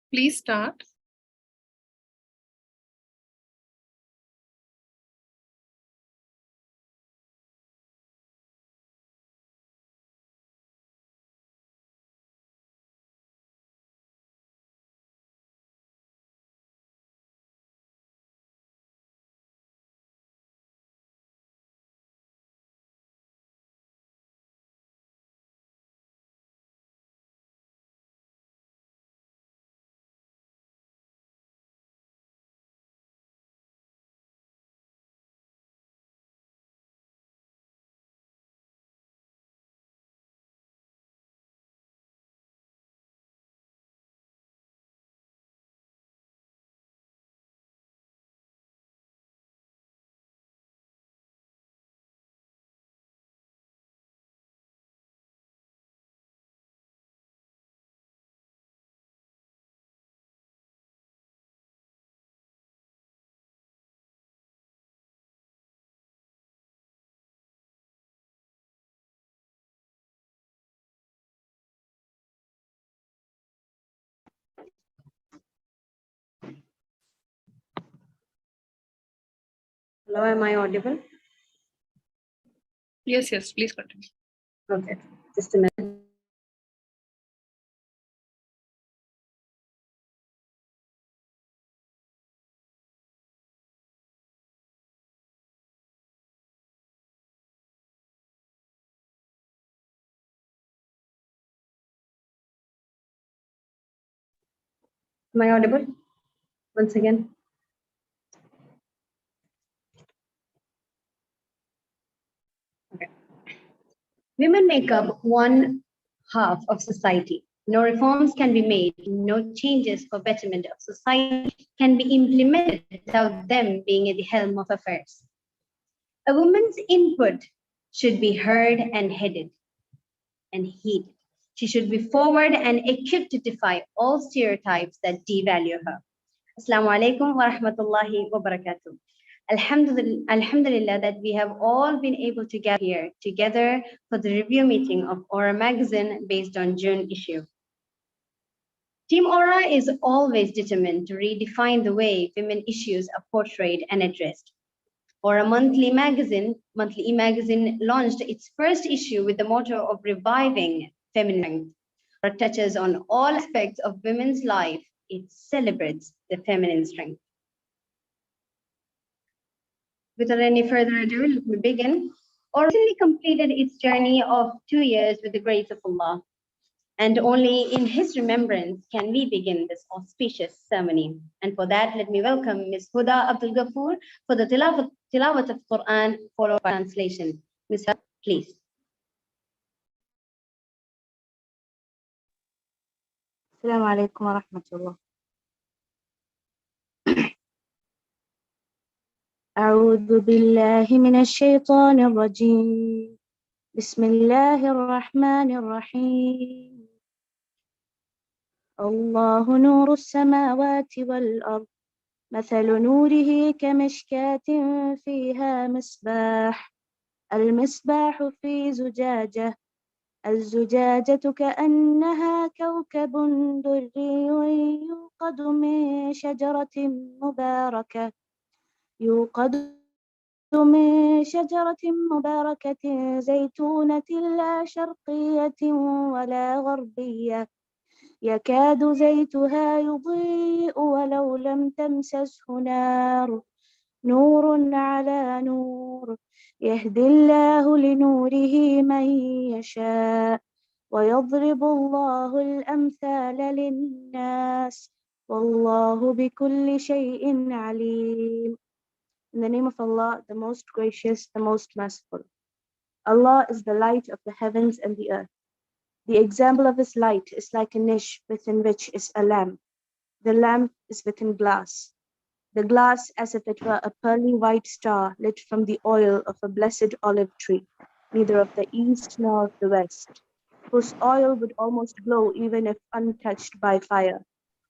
Please start. Hello, am I audible? Yes, please continue. Okay, just a minute. Am I audible? Once again. Okay. Women make up one half of society. No reforms can be made, no changes for betterment of society can be implemented without them being at the helm of affairs. A woman's input should be heard and heeded. She should be forward and equipped to defy all stereotypes that devalue her. Assalamu alaikum wa rahmatullahi wa barakatuh. Alhamdulillah that we have all been able to get here together for the review meeting of Aura magazine based on June issue. Team Aura is always determined to redefine the way women issues are portrayed and addressed. Aura monthly e-magazine launched its first issue with the motto of reviving feminine. Aura touches on all aspects of women's life. It celebrates the feminine strength. Without any further ado, let me begin. Aura recently completed its journey of 2 years with the grace of Allah. And only in His remembrance can we begin this auspicious ceremony. And for that, let me welcome Ms. Huda Abdul Ghafoor for the tilawat of Quran followed by translation. Ms. Huda, please. السلام عليكم ورحمة الله. أعوذ بالله من الشيطان الرجيم. بسم الله الرحمن الرحيم. الله نور السماوات والأرض. مثل نوره كمشكاة فيها مصباح. المصباح في زجاجة. الزجاجة كأنها كوكب دري يوقد من شجرة مباركة زيتونة لا شرقية ولا غربية يكاد زيتها يضيء ولو لم تمسسه نار نور على نور يهدي الله لنوره من يشاء ويضرب الله الأمثال للناس والله بكل شيء عليم. In the name of Allah, the most gracious, the most merciful. Allah is the light of the heavens and the earth. The example of His light is like a niche within which is a lamp. The lamp is within glass. The glass as if it were a pearly white star lit from the oil of a blessed olive tree, neither of the east nor of the west, whose oil would almost glow even if untouched by fire.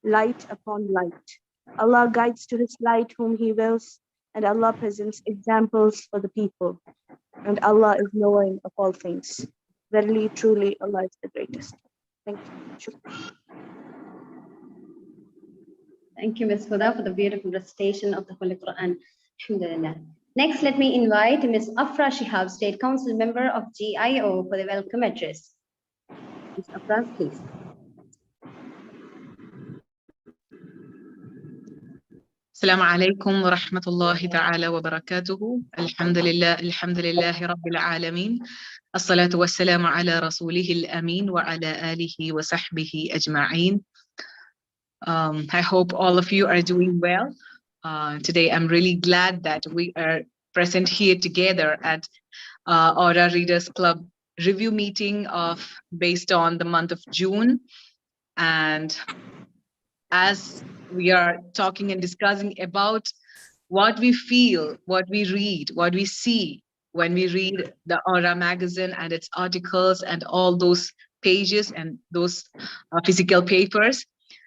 Light upon light. Allah guides to His light whom He wills, and Allah presents examples for the people. And Allah is knowing of all things. Verily, truly, Allah is the greatest. Thank you. Thank you, Ms. Huda, for the beautiful recitation of the Holy Quran. Alhamdulillah. Next, let me invite Ms. Afra Shihab, State Council Member of GIO, for the welcome address. Ms. Afra, please. السلام عليكم ورحمة الله تعالى وبركاته. الحمد لله رب العالمين. الصلاة والسلام على رسوله الأمين وعلى آله وصحبه أجمعين. I hope all of you are doing well. Today, I'm really glad that we are present here together at Aura Readers Club review meeting based on the month of June. And as we are talking and discussing about what we feel, what we read, what we see when we read the Aura magazine and its articles and all those pages and those physical papers.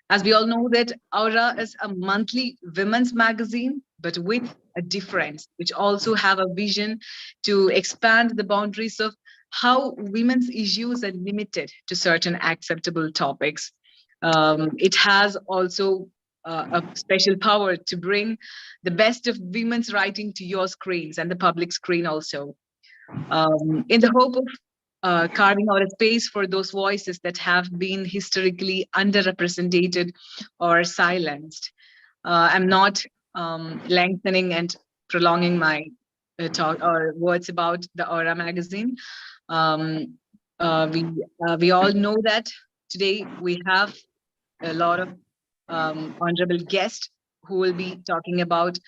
As we all know that Aura is a monthly women's magazine, but with a difference, which also have a vision to expand the boundaries of how women's issues are limited to certain acceptable topics. It has also a special power to bring the best of women's writing to your screens and the public screen also, in the hope of carving out a space for those voices that have been historically underrepresented or silenced. I'm not lengthening and prolonging my talk or words about the Aura magazine. We all know that today we have a lot of honorable guests who will be talking about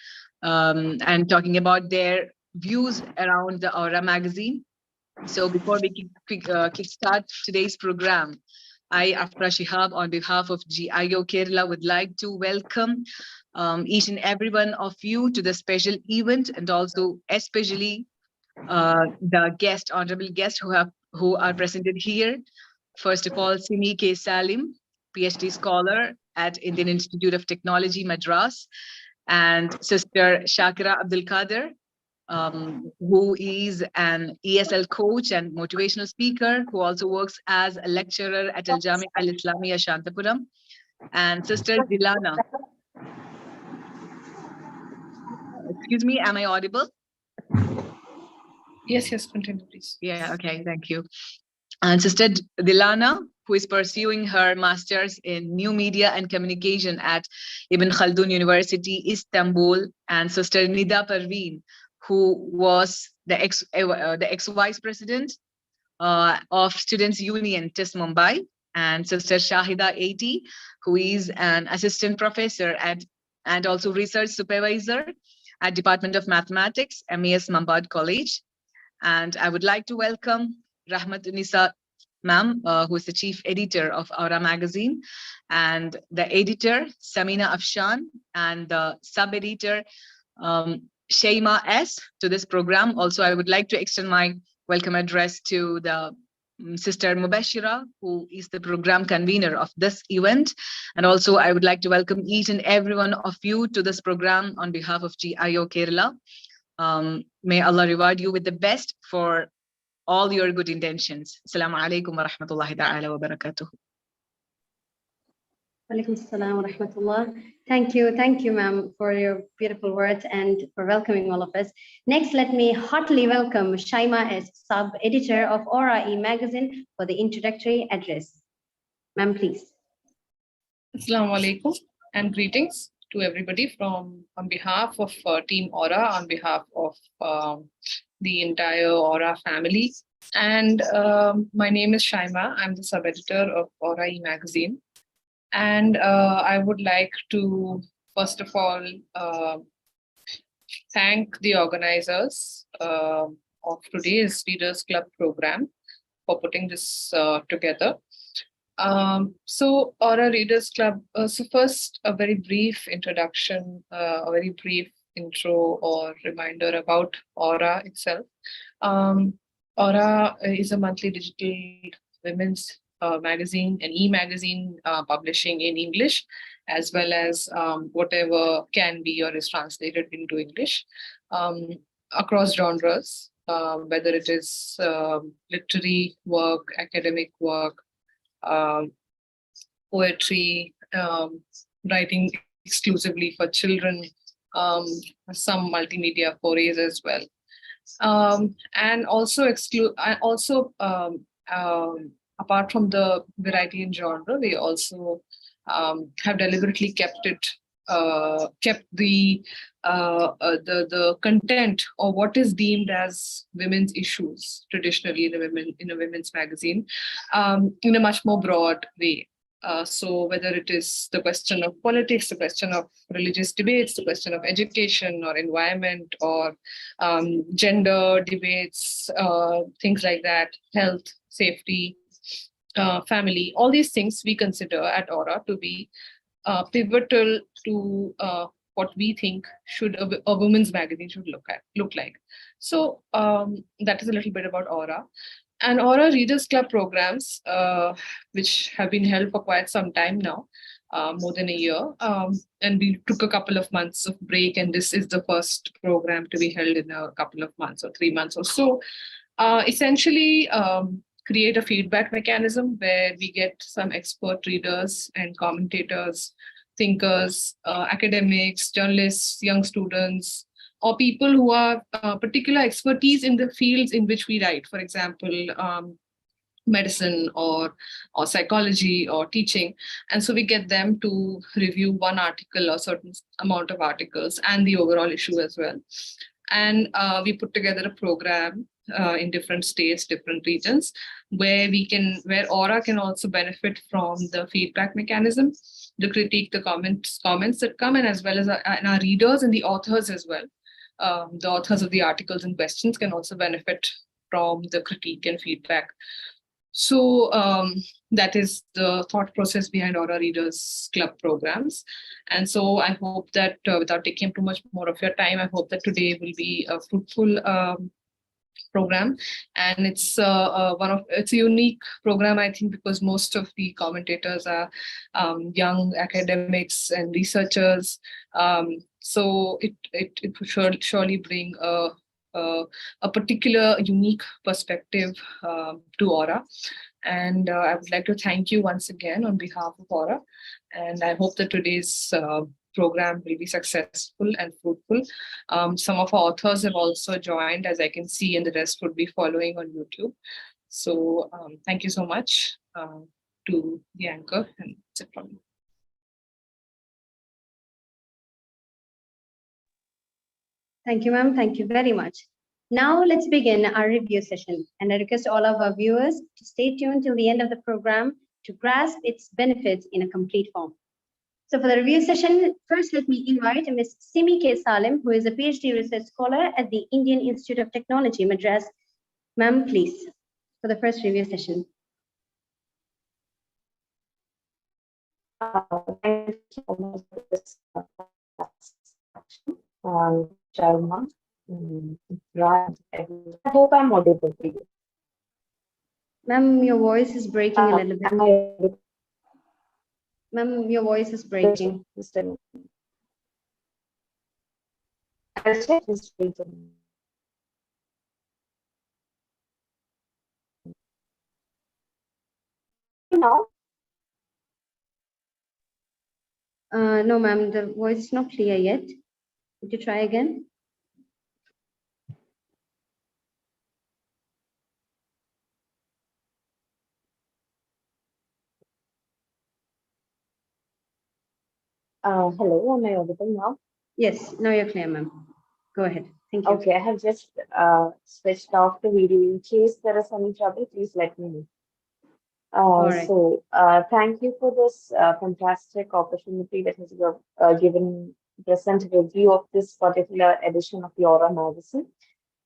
and talking about their views around the Aura magazine. So before we kickstart today's program, I, Afra Shihab, on behalf of GIO Kerala, would like to welcome each and every one of you to the special event, and also especially the honorable guests who are presented here. First of all, Simi K. Salim, PhD scholar at Indian Institute of Technology, Madras, and Sister Shakira Abdul Qadir, who is an ESL coach and motivational speaker, who also works as a lecturer at Al Jami Al Islamia Shantapuram, and Sister Dilana. Excuse me, am I audible? Yes, continue, please. Yeah, okay, thank you. And Sister Dilana, who is pursuing her master's in new media and communication at Ibn Khaldun University, Istanbul, and Sister Nida Parveen, who was the ex-vice president of Students' Union, TIS Mumbai, and Sister Shahida Ati, who is an assistant professor and also research supervisor at Department of Mathematics, MES Mambad College. And I would like to welcome Rahmat Nisa ma'am, who is the chief editor of Aura magazine, and the editor, Samina Afshan, and the sub-editor, Shaima S, to this program. Also, I would like to extend my welcome address to the Sister Mubashira, who is the program convener of this event. And also, I would like to welcome each and every one of you to this program on behalf of GIO Kerala. May Allah reward you with the best for all your good intentions. Assalamu alaikum wa rahmatullahi ta'ala wa barakatuh. Walaikum assalam wa rahmatullah. Thank you, ma'am, for your beautiful words and for welcoming all of us. Next, let me heartily welcome Shaima as sub-editor of Aura e-magazine for the introductory address. Ma'am, please. Assalamu alaikum and greetings to everybody on behalf of Team Aura, on behalf of the entire Aura family. And my name is Shaima. I'm the sub-editor of Aura e-magazine. And I would like to, first of all, thank the organizers of today's Readers Club program for putting this together. So Aura Readers Club, so first a very brief introduction, a very brief intro or reminder about Aura itself. Aura is a monthly digital women's magazine, an e-magazine publishing in English, as well as whatever can be or is translated into English across genres, whether it is literary work, academic work, poetry, writing exclusively for children, some multimedia forays as well. And also apart from the variety in genre, we also have deliberately kept the content or what is deemed as women's issues traditionally in a women's magazine in a much more broad way. So whether it is the question of politics, the question of religious debates, the question of education or environment or gender debates, things like that, health, safety, family, all these things we consider at Aura to be pivotal to what we think should a women's magazine should look like. So that is a little bit about Aura. And Aura Readers Club programs, which have been held for quite some time now, more than a year. And we took a couple of months of break, and this is the first program to be held in a couple of months or 3 months or so. Essentially, create a feedback mechanism where we get some expert readers and commentators, thinkers, academics, journalists, young students, or people who have particular expertise in the fields in which we write. For example, medicine or psychology or teaching. And so we get them to review one article or certain amount of articles and the overall issue as well. And we put together a program in different states, different regions, where Aura can also benefit from the feedback mechanism, the critique, the comments that come in, as well as our readers and the authors as well. The authors of the articles and questions can also benefit from the critique and feedback. So that is the thought process behind Aura Readers Club programs. And so I hope that without taking too much more of your time, I hope that today will be a fruitful program. And it's it's a unique program, I think, because most of the commentators are young academics and researchers. So it will surely bring a particular unique perspective to Aura. And I would like to thank you once again on behalf of Aura. And I hope that today's program will be successful and fruitful. Some of our authors have also joined, as I can see, and the rest would be following on YouTube. So thank you so much to the anchor, and that's it from me. Thank you, ma'am. Thank you very much. Now let's begin our review session, and I request all of our viewers to stay tuned till the end of the program to grasp its benefits in a complete form. So for the review session, first let me invite Ms. Simi K. Salim, who is a PhD research scholar at the Indian Institute of Technology, Madras. Ma'am, please, for the first review session. Thank you so much for this Sharma. I hope I'm audible to you. Ma'am, your voice is breaking a little bit. Ma'am, your voice is breaking. I'll check this breaking. Now? No, ma'am, the voice is not clear yet. Would you try again? Hello, am I audible now? Yes, now you're clear, ma'am. Go ahead. Thank you. Okay, I have just switched off the video. In case there is any trouble, please let me know. Right. So thank you for this fantastic opportunity that has given present review of this particular edition of the Aura magazine.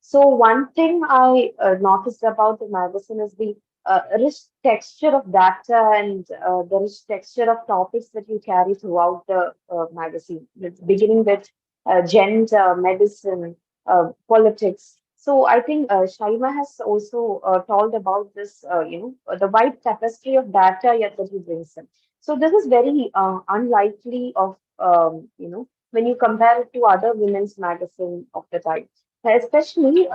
So one thing I noticed about the magazine is the rich texture of data and the rich texture of topics that you carry throughout the magazine. It's beginning with gender, medicine, politics. So I think Shaima has also told about this, the wide tapestry of data yet that he brings in. So this is very unlikely of, when you compare it to other women's magazine of the time. Especially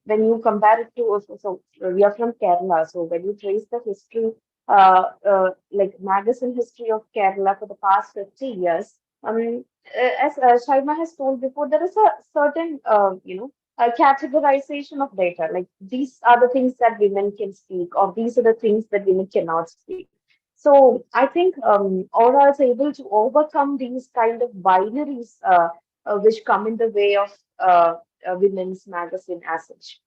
when you compare it to, so we are from Kerala, so when you trace the history, like magazine history of Kerala for the past 50 years, As Shaima has told before, there is a certain, a categorization of data. Like these are the things that women can speak, or these are the things that women cannot speak. So I think Aura is able to overcome these kind of binaries which come in the way of women's magazine as such.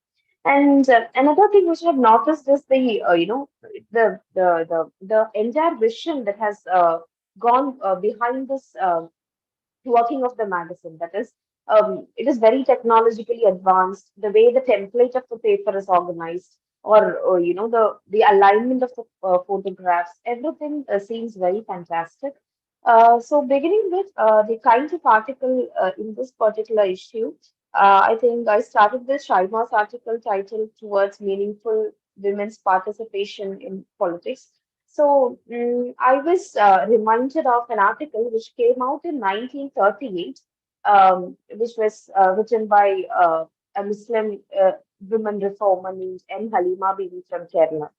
And another thing which I've noticed is the entire vision that has gone behind this working of the magazine. That is, it is very technologically advanced. The way the template of the paper is organized, or the alignment of the photographs, everything seems very fantastic. So beginning with the kind of article in this particular issue, I think I started with Shaima's article titled "Towards Meaningful Women's Participation in Politics." So I was reminded of an article which came out in 1938, which was written by a Muslim women reformer named N. Halima Bibi from Kerala.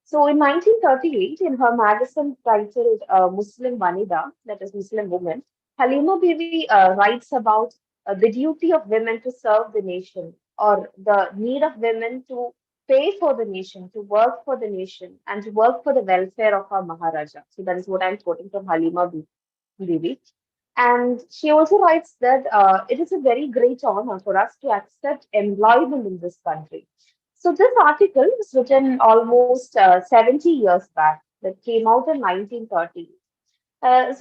So in 1938, in her magazine titled Muslim Vanida, that is Muslim Woman, Halima Bibi writes about the duty of women to serve the nation, or the need of women to pay for the nation, to work for the nation, and to work for the welfare of our Maharaja. So that is what I'm quoting from Bibi. And she also writes that it is a very great honor for us to accept employment in this country. So this article was written almost 70 years back, that came out in 1930. What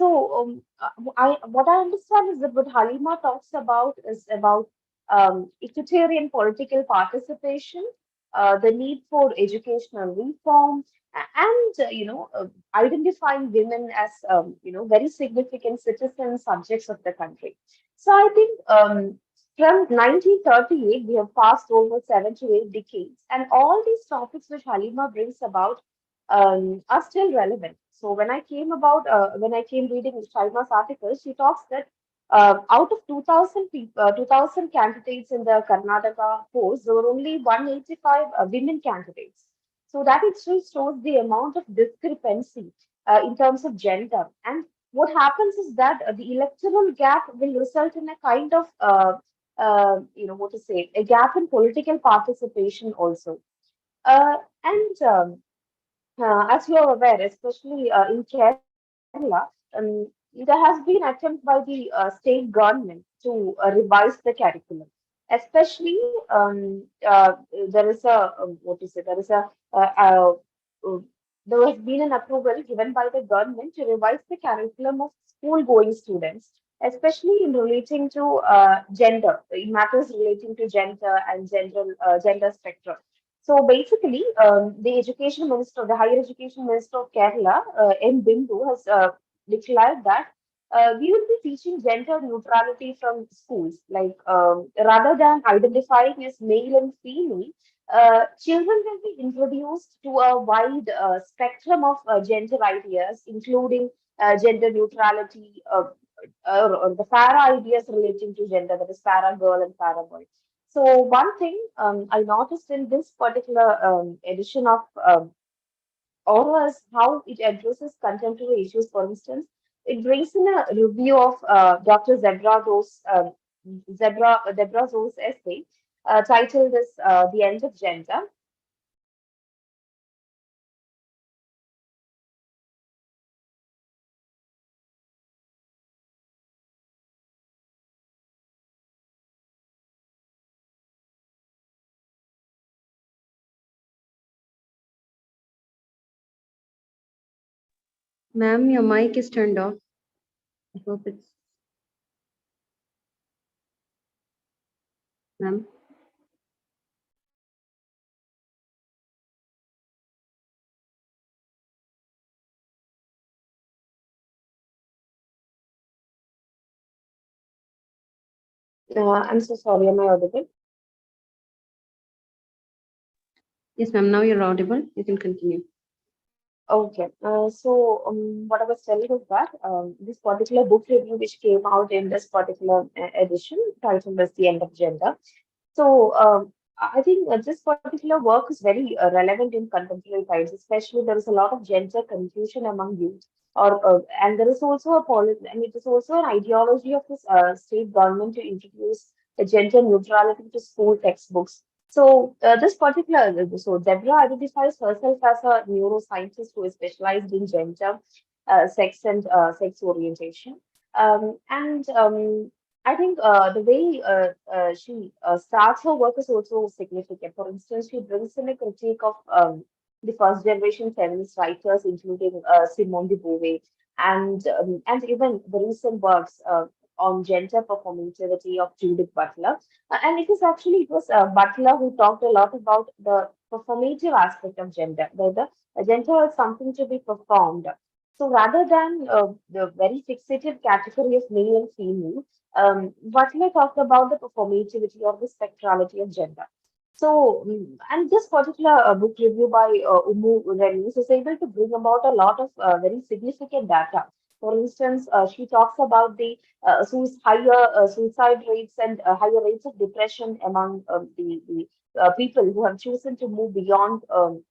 I understand is that what Halima talks about is about equitarian political participation, the need for educational reform, and identifying women as very significant citizens, subjects of the country. So I think from 1938 we have passed over 7 to 8 decades, and all these topics which Halima brings about are still relevant. So when I came reading Shaima's article, she talks that out of 2,000 people, 2,000 candidates in the Karnataka post, there were only 185 women candidates. So that itself shows the amount of discrepancy in terms of gender. And what happens is that the electoral gap will result in a kind of a gap in political participation also. And As you are aware, especially in Kerala, there has been attempt by the state government to revise the curriculum. Especially, there is a uh, uh, uh, there has been an approval given by the government to revise the curriculum of school-going students, especially in relating to gender, in matters relating to gender and gender spectrum. So basically, the education minister, the higher education minister of Kerala, N. Bindu, has declared that we will be teaching gender neutrality from schools. Like rather than identifying as male and female, children will be introduced to a wide spectrum of gender ideas, including gender neutrality, or the para ideas relating to gender, that is para girl and para boy. So one thing I noticed in this particular edition of Aura is how it addresses contemporary issues. For instance, it brings in a review of Dr. Deborah Zoe's essay titled as "The End of Gender." Ma'am, your mic is turned off. I hope it's. Ma'am. I'm so sorry, am I audible? Yes, ma'am. Now you're audible. You can continue. Okay, what I was telling is that this particular book review, which came out in this particular edition, titled as "The End of Gender." So I think this particular work is very relevant in contemporary times, especially there is a lot of gender confusion among youth. And there is also and it is also an ideology of this state government to introduce a gender neutrality to school textbooks. So so Deborah identifies herself as a neuroscientist who is specialized in gender, sex and sex orientation. And I think the way she starts her work is also significant. For instance, she brings in a critique of the first generation feminist writers, including Simone de Beauvoir, and even the recent works on gender performativity of Judith Butler. And it was Butler who talked a lot about the performative aspect of gender, where the gender is something to be performed. So rather than the very fixated category of male and female, Butler talked about the performativity or the spectrality of gender. So, and this particular book review by Umu Renis is able to bring about a lot of very significant data. For instance, she talks about the higher suicide rates and higher rates of depression among the people who have chosen to move beyond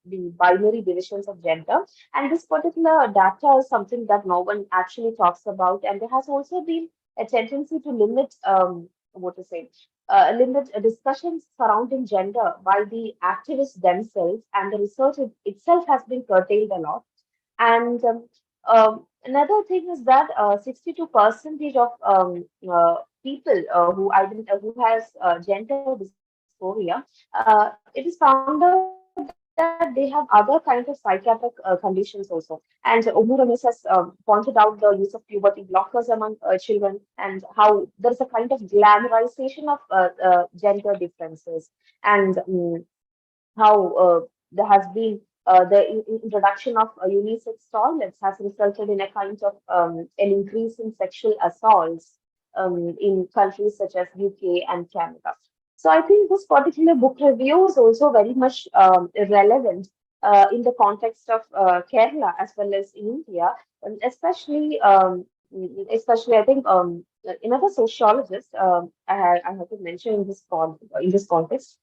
the binary divisions of gender. And this particular data is something that no one actually talks about. And there has also been a tendency to limit, limit discussions surrounding gender by the activists themselves, and the research itself has been curtailed a lot. And another thing is that 62% of people who has gender dysphoria, it is found out that they have other kind of psychiatric conditions also. And Umuramis has pointed out the use of puberty blockers among children, and how there is a kind of glamorization of gender differences, and how there has been the introduction of unisex toilets has resulted in a kind of an increase in sexual assaults in countries such as UK and Canada. So I think this particular book review is also very much relevant in the context of Kerala as well as in India, especially I think another sociologist I have to mention in in this context.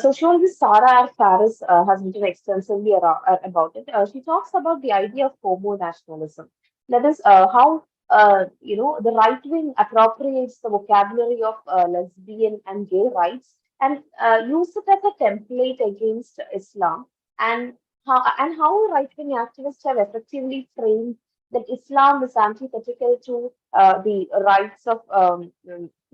Sociologist Sarah R. Faris has written extensively about it. She talks about the idea of homo nationalism. That is how the right wing appropriates the vocabulary of lesbian and gay rights and use it as a template against Islam, and how right wing activists have effectively framed that Islam is antithetical to the rights of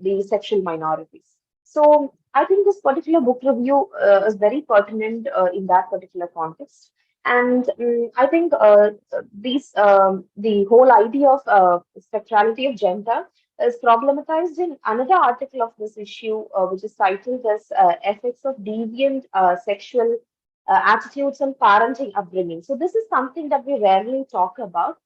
the sexual minorities. So I think this particular book review is very pertinent in that particular context. And I think the whole idea of spectrality of gender is problematized in another article of this issue, which is titled as Effects of Deviant Sexual Attitudes and Parenting Upbringing. So this is something that we rarely talk about,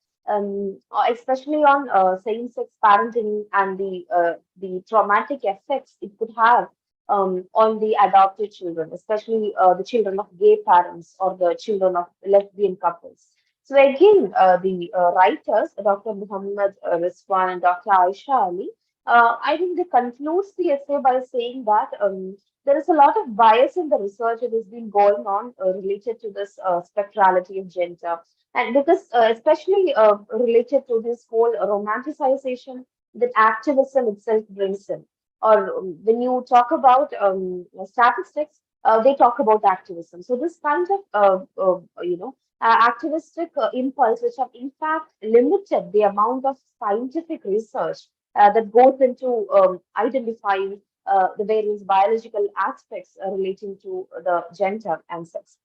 especially on same-sex parenting and the traumatic effects it could have on the adopted children, especially the children of gay parents or the children of lesbian couples. So again, the writers, Dr. Muhammad Rizwan and Dr. Aisha Ali, I think they concludes the essay by saying that there is a lot of bias in the research that has been going on related to this spectrality of gender. And because, especially related to this whole romanticization that activism itself brings in, or when you talk about statistics, they talk about activism. So this kind of activistic impulse, which have in fact limited the amount of scientific research that goes into identifying the various biological aspects relating to the gender and sex.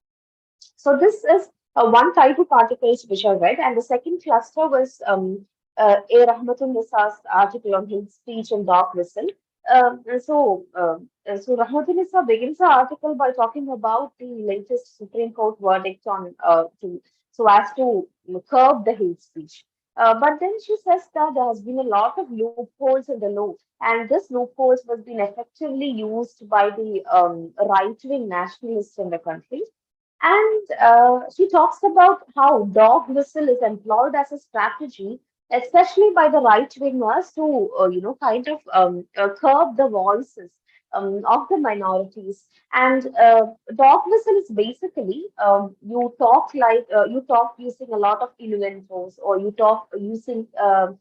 So this is one type of articles which I read, and the second cluster was A. Rahmatun Nisa's article on hate speech and dog whistle. So Rahmatun Nisa begins the article by talking about the latest Supreme Court verdict on so as to curb the hate speech. But then she says that there has been a lot of loopholes in the law, and this loopholes was being effectively used by the right-wing nationalists in the country. And she talks about how dog whistle is employed as a strategy, especially by the right wingers to, kind of curb the voices of the minorities. And dog whistle is basically you talk using a lot of innuendos, or you talk using a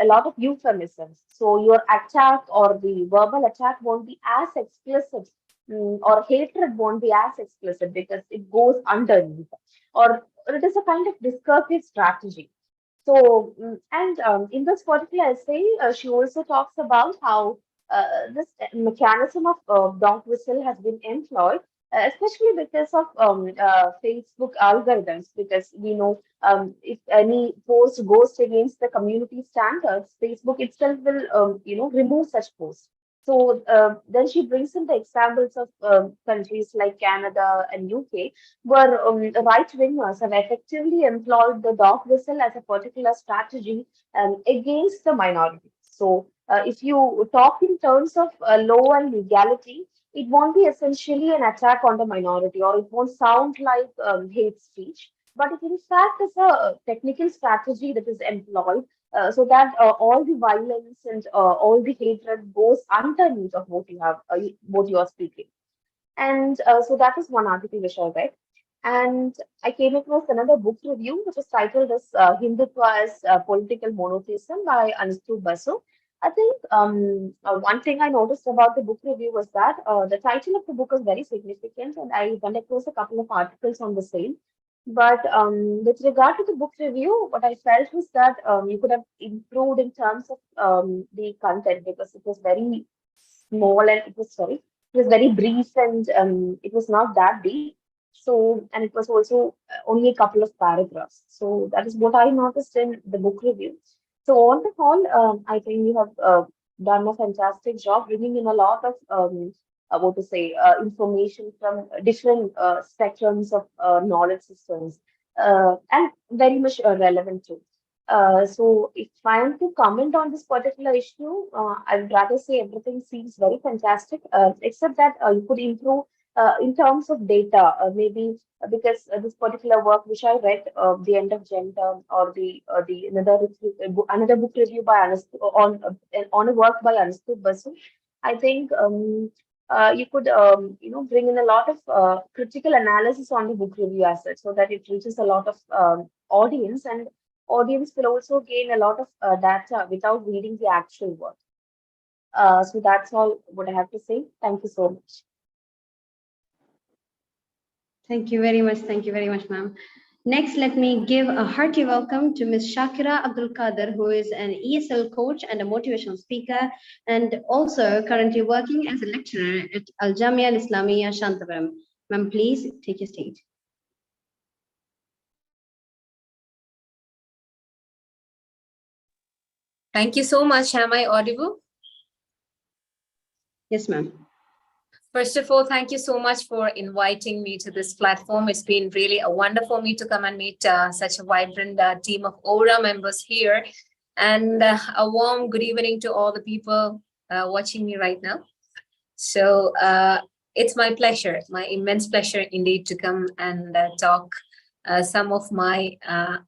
lot of euphemisms. So your attack or the verbal attack won't be as explicit, or hatred won't be as explicit because it goes underneath, or it is a kind of discursive strategy. So, and in this particular essay, she also talks about how this mechanism of dog whistle has been employed, especially because of Facebook algorithms. Because we know, if any post goes against the community standards, Facebook itself will, remove such posts. So then she brings in the examples of countries like Canada and UK, where right wingers have effectively employed the dog whistle as a particular strategy against the minority. So, if you talk in terms of law and legality, it won't be essentially an attack on the minority, or it won't sound like hate speech, but it in fact is a technical strategy that is employed, so that all the violence and all the hatred goes underneath of what you are speaking. And so that is one article which I read. And I came across another book review, which is titled as Hindutva as Political Monotheism by Anustu Basu. I think one thing I noticed about the book review was that the title of the book is very significant, and I went across a couple of articles on the same. But with regard to the book review, what I felt was that you could have improved in terms of the content, because it was very small, and it was very brief, and it was not that deep. So, and it was also only a couple of paragraphs. So that is what I noticed in the book review. So on the whole, I think you have done a fantastic job bringing in a lot of information from different spectrums of knowledge systems, and very much relevant too. So if I am to comment on this particular issue, I would rather say everything seems very fantastic, except that you could improve in terms of data, maybe because this particular work which I read, the end of Gen Term, or the another book review by on a work by Anustu Basu, I think you could bring in a lot of critical analysis on the book review as such, so that it reaches a lot of audience, and audience will also gain a lot of data without reading the actual work. So that's all what I have to say. Thank you so much. Thank you very much. Thank you very much, ma'am. Next, let me give a hearty welcome to Ms. Shakira Abdul Qadir, who is an ESL coach and a motivational speaker, and also currently working as a lecturer at Al Jamia Al Islamiyya Shantapuram. Ma'am, please take your stage. Thank you so much. Am I audible? Yes, ma'am. First of all, thank you so much for inviting me to this platform. It's been really a wonderful me to come and meet such a vibrant team of Aura members here. And a warm good evening to all the people watching me right now. So it's my pleasure, my immense pleasure indeed, to come and talk some of my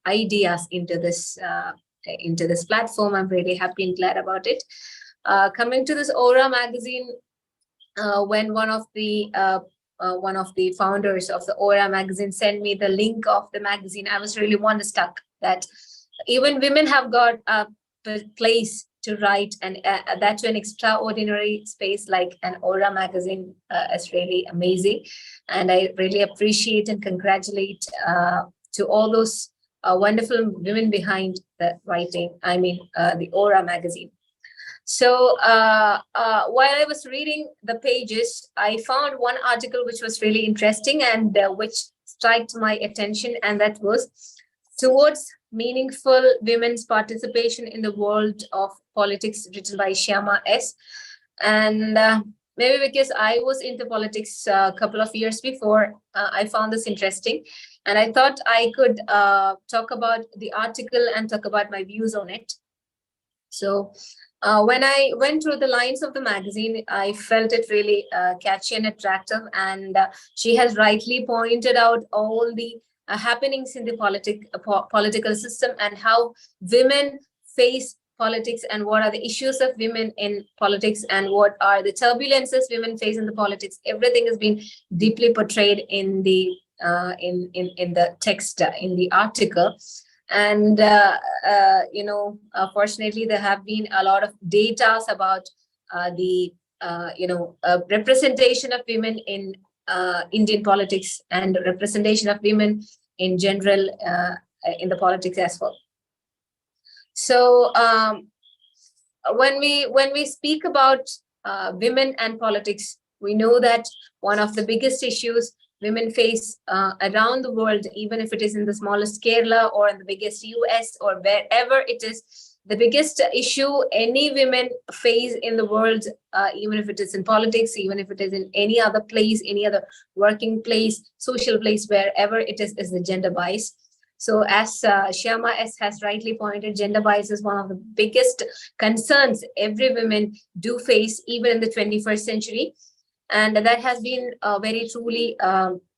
ideas into this platform. I'm really happy and glad about it. Coming to this Aura magazine, when one of the founders of the Aura magazine sent me the link of the magazine, I was really wonderstruck that even women have got a place to write, and that to an extraordinary space like an Aura magazine is really amazing. And I really appreciate and congratulate to all those wonderful women behind the writing, the Aura magazine. So while I was reading the pages, I found one article which was really interesting and which struck my attention, and that was Towards Meaningful Women's Participation in the World of Politics, written by Shyama S. And maybe because I was into politics a couple of years before, I found this interesting. And I thought I could talk about the article and talk about my views on it. So when I went through the lines of the magazine, I felt it really catchy and attractive. And she has rightly pointed out all the happenings in the political system and how women face politics and what are the issues of women in politics and what are the turbulences women face in the politics. Everything has been deeply portrayed in the in the text, in the article. And fortunately, there have been a lot of data about the representation of women in Indian politics and representation of women in general in the politics as well. So when we speak about women and politics, we know that one of the biggest issues women face around the world, even if it is in the smallest Kerala or in the biggest US or wherever it is, the biggest issue any women face in the world, even if it is in politics, even if it is in any other place, any other working place, social place, wherever it is the gender bias. So as Shyama has rightly pointed, gender bias is one of the biggest concerns every woman do face, even in the 21st century. And that has been very truly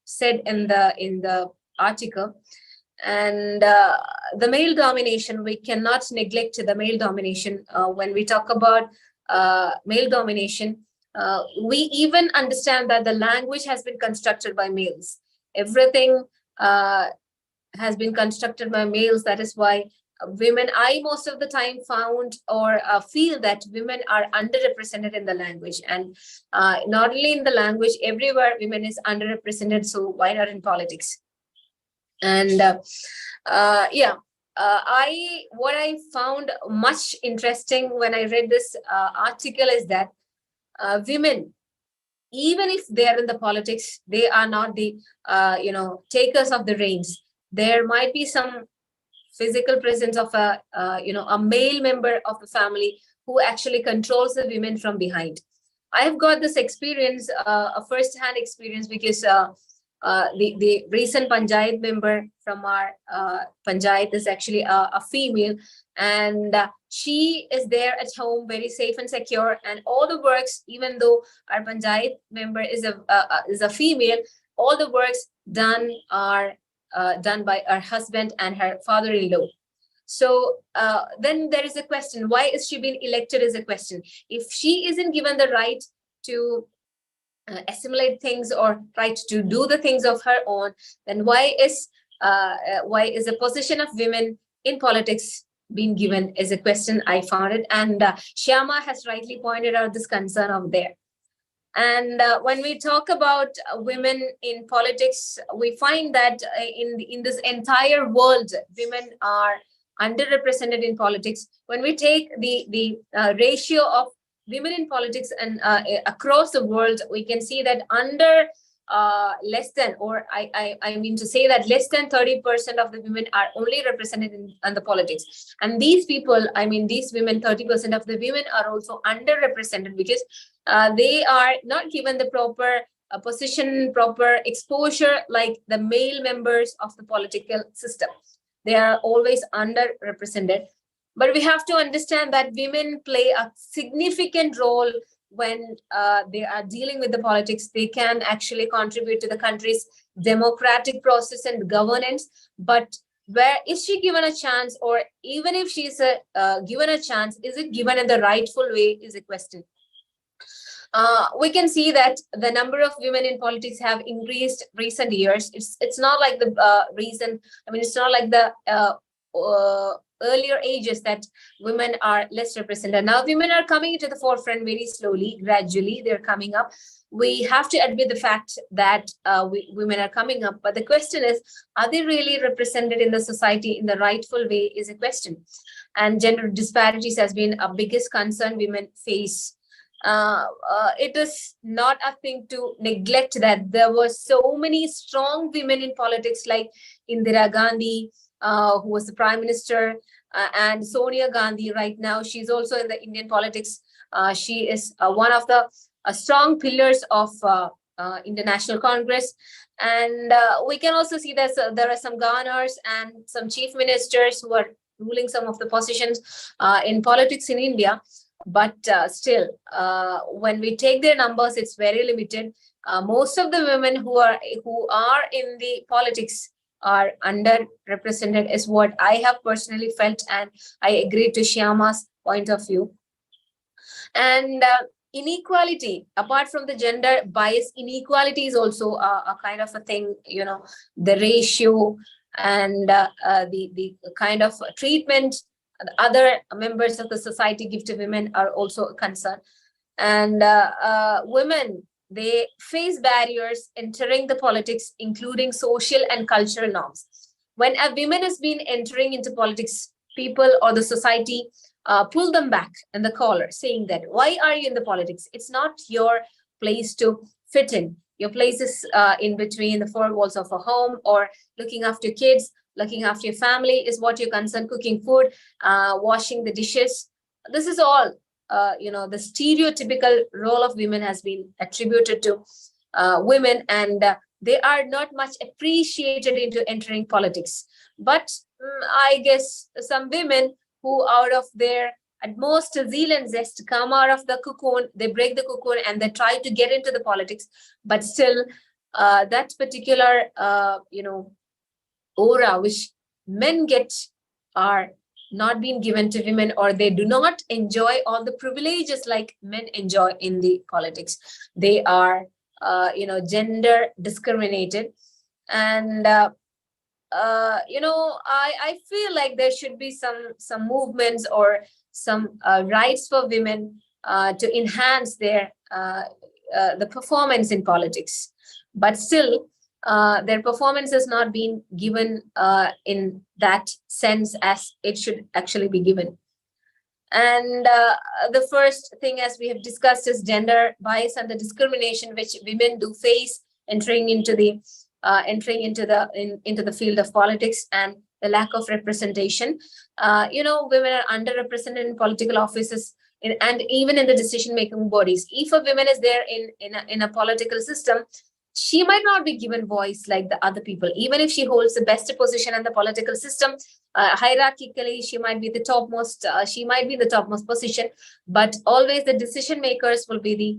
said in the article. And the male domination, we cannot neglect the male domination. When we talk about male domination, we even understand that the language has been constructed by males. Everything has been constructed by males. That is why women, I most of the time found or feel that women are underrepresented in the language, and not only in the language, everywhere women is underrepresented. So why not in politics? And what I found much interesting when I read this article is that women, even if they are in the politics, they are not the takers of the reins. There might be some physical presence of a male member of the family who actually controls the women from behind. I've got this experience, a first-hand experience, because the recent Panchayat member from our Panchayat is actually a female, and she is there at home very safe and secure, and all the works, even though our Panchayat member is a female, all the works done are done by her husband and her father-in-law. So then there is a question, why is she being elected is a question. If she isn't given the right to assimilate things or right to do the things of her own, then why is a position of women in politics being given is a question I found it. And Shyama has rightly pointed out this concern of there. And when we talk about women in politics, we find that in this entire world, women are underrepresented in politics. When we take the ratio of women in politics and across the world, we can see that under less than, or I mean to say that less than 30% of the women are only represented in the politics. And these people, I mean these women, 30% of the women are also underrepresented because they are not given the proper position, proper exposure like the male members of the political system. They are always underrepresented. But we have to understand that women play a significant role when they are dealing with the politics. They can actually contribute to the country's democratic process and governance. But where is she given a chance, or even if she's given a chance, is it given in the rightful way is a question. We can see that the number of women in politics have increased recent years. It's not like the it's not like the earlier ages that women are less represented. Now women are coming into the forefront very slowly, gradually they're coming up. We have to admit the fact that women are coming up, but the question is, are they really represented in the society in the rightful way is a question. And gender disparities has been a biggest concern women face. It is not a thing to neglect that there were so many strong women in politics like Indira Gandhi, who was the Prime Minister, and Sonia Gandhi right now. She's also in the Indian politics. She is one of the strong pillars of Indian National Congress. And we can also see that there are some governors and some chief ministers who are ruling some of the positions in politics in India. But still, when we take their numbers, it's very limited. Most of the women who are in the politics are underrepresented is what I have personally felt, and I agree to Shyama's point of view. And inequality, apart from the gender bias, inequality is also a kind of a thing, the ratio and the kind of treatment other members of the society give to women are also a concern. And women, they face barriers entering the politics, including social and cultural norms. When a woman has been entering into politics, people or the society pull them back in the collar, saying that, why are you in the politics? It's not your place to fit in. Your place is in between the four walls of a home, or looking after kids, looking after your family is what you're concerned, cooking food, washing the dishes. This is all, the stereotypical role of women has been attributed to women, and they are not much appreciated into entering politics. But I guess some women who, out of their utmost zeal and zest, come out of the cocoon, they break the cocoon and they try to get into the politics, but still that particular, aura which men get are not being given to women, or they do not enjoy all the privileges like men enjoy in the politics. They are, gender discriminated. And I feel like there should be some movements or some rights for women to enhance their the performance in politics, but still their performance has not been given in that sense as it should actually be given. And the first thing, as we have discussed, is gender bias and the discrimination which women do face entering into the field of politics, and the lack of representation. Women are underrepresented in political offices and even in the decision-making bodies. If a woman is there in a political system, she might not be given voice like the other people, even if she holds the best position in the political system. Hierarchically, she might be the topmost. She might be the topmost position, but always the decision makers will be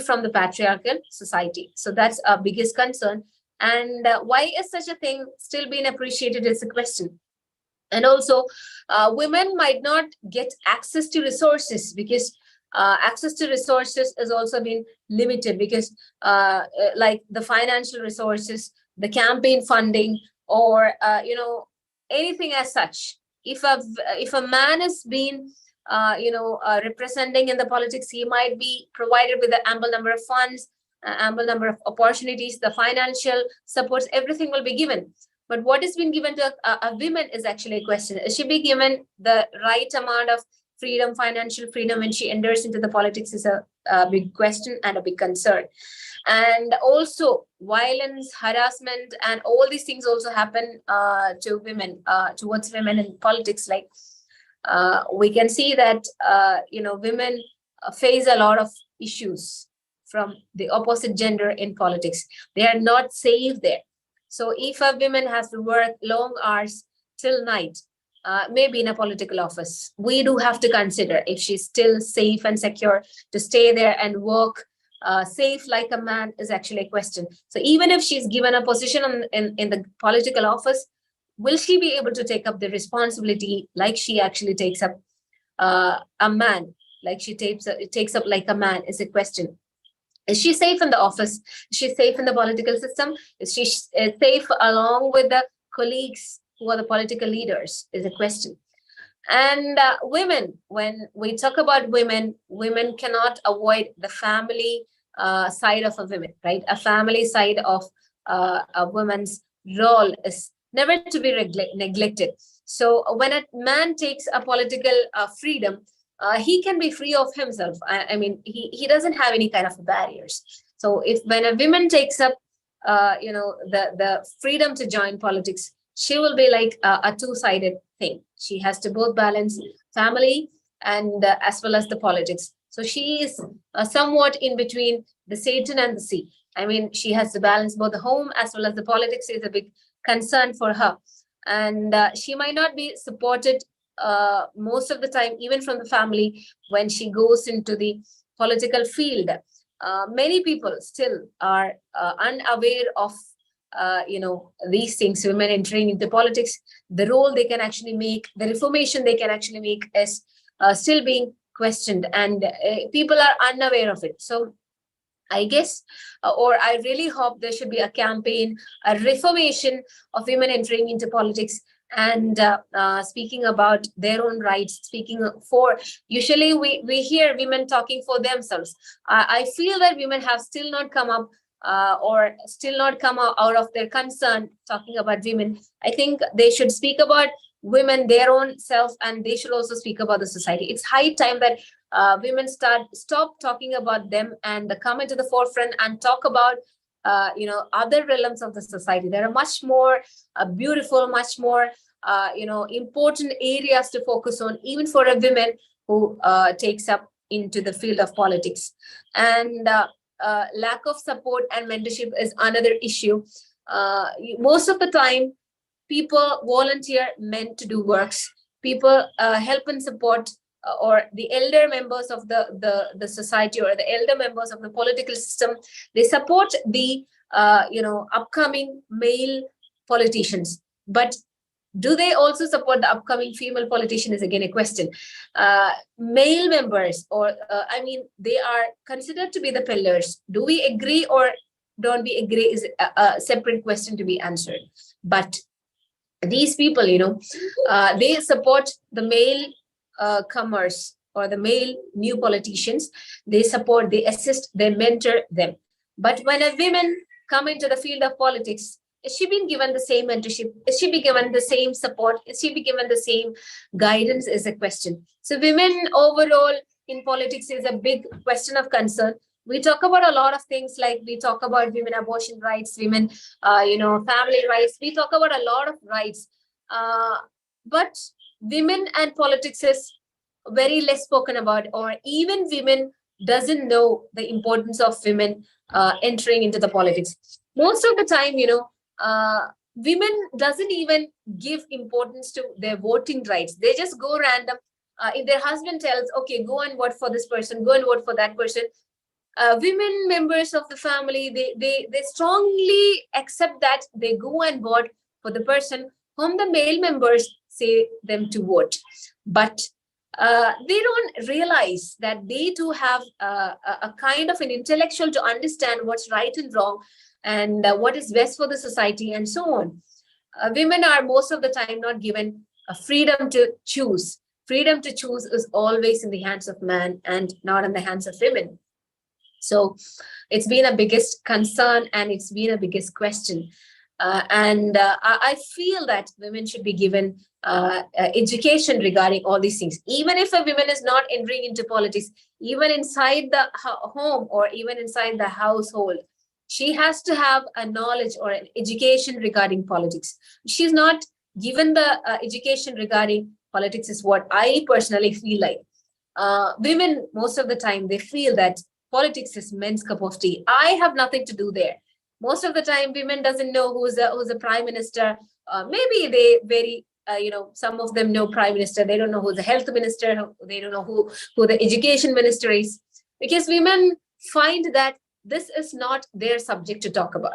from the patriarchal society. So that's our biggest concern. And why is such a thing still being appreciated is a question. And also, women might not get access to resources, because access to resources has also been limited, because like the financial resources, the campaign funding, or anything as such. If a man has been representing in the politics, he might be provided with an ample number of funds, ample number of opportunities, the financial supports, everything will be given. But what has been given to a woman is actually a question. Is she be given the right amount of freedom, financial freedom, when she enters into the politics is a big question and a big concern. And also violence, harassment, and all these things also happen to women, towards women in politics. Like we can see that, women face a lot of issues from the opposite gender in politics. They are not safe there. So if a woman has to work long hours till night, maybe in a political office, we do have to consider if she's still safe and secure to stay there and work safe like a man is actually a question. So even if she's given a position in the political office, will she be able to take up the responsibility like she actually takes up a man, like she takes up like a man is a question. Is she safe in the office? Is she safe in the political system? Is she safe along with the colleagues who are the political leaders is a question. And women, when we talk about women cannot avoid the family side of a woman, right? A family side of a woman's role is never to be neglected. So when a man takes a political freedom, he can be free of himself. I mean, he doesn't have any kind of barriers. So when a woman takes up, the freedom to join politics, she will be like a two-sided thing. She has to both balance family and as well as the politics. So she is somewhat in between the Satan and the sea. I mean, she has to balance both the home as well as the politics is a big concern for her. And she might not be supported most of the time, even from the family, when she goes into the political field. Many people still are unaware of these things, women entering into politics, the role they can actually make, the reformation they can actually make is still being questioned, and people are unaware of it. So I guess, or I really hope there should be a campaign, a reformation of women entering into politics and speaking about their own rights, speaking for, usually we hear women talking for themselves. I feel that women have still not come up or still not come out of their concern talking about women. I think they should speak about women, their own self, and they should also speak about the society. It's high time that women stop talking about them and come into the forefront and talk about other realms of the society. There are much more beautiful, much more important areas to focus on, even for a woman who takes up into the field of politics. And lack of support and mentorship is another issue. Most of the time, people volunteer men to do works. People help and support or the elder members of the society or the elder members of the political system. They support the upcoming male politicians. But do they also support the upcoming female politician is again a question. Male members, or they are considered to be the pillars. Do we agree or don't we agree is a separate question to be answered. But these people, they support the male comers or the male new politicians. They support, they assist, they mentor them. But when a woman come into the field of politics, is she being given the same mentorship? Is she be given the same support? Is she be given the same guidance is a question. So women overall in politics is a big question of concern. We talk about a lot of things, like we talk about women abortion rights, women, family rights. We talk about a lot of rights. But women and politics is very less spoken about, or even women doesn't know the importance of women entering into the politics. Most of the time, women doesn't even give importance to their voting rights. They just go random. If their husband tells, okay, go and vote for this person, go and vote for that person, women members of the family, they strongly accept that they go and vote for the person whom the male members say them to vote. But they don't realize that they too have a kind of an intellectual to understand what's right and wrong, and what is best for the society, and so on. Women are most of the time not given a freedom to choose. Freedom to choose is always in the hands of man and not in the hands of women. So it's been a biggest concern, and it's been a biggest question. I feel that women should be given education regarding all these things. Even if a woman is not entering into politics, even inside the home or even inside the household, she has to have a knowledge or an education regarding politics. She's not given the education regarding politics is what I personally feel like. Women, most of the time, they feel that politics is men's cup of tea. I have nothing to do there. Most of the time, women doesn't know who's a prime minister. Maybe they very, some of them know prime minister. They don't know who's the health minister. They don't know who the education minister is. Because women find that this is not their subject to talk about.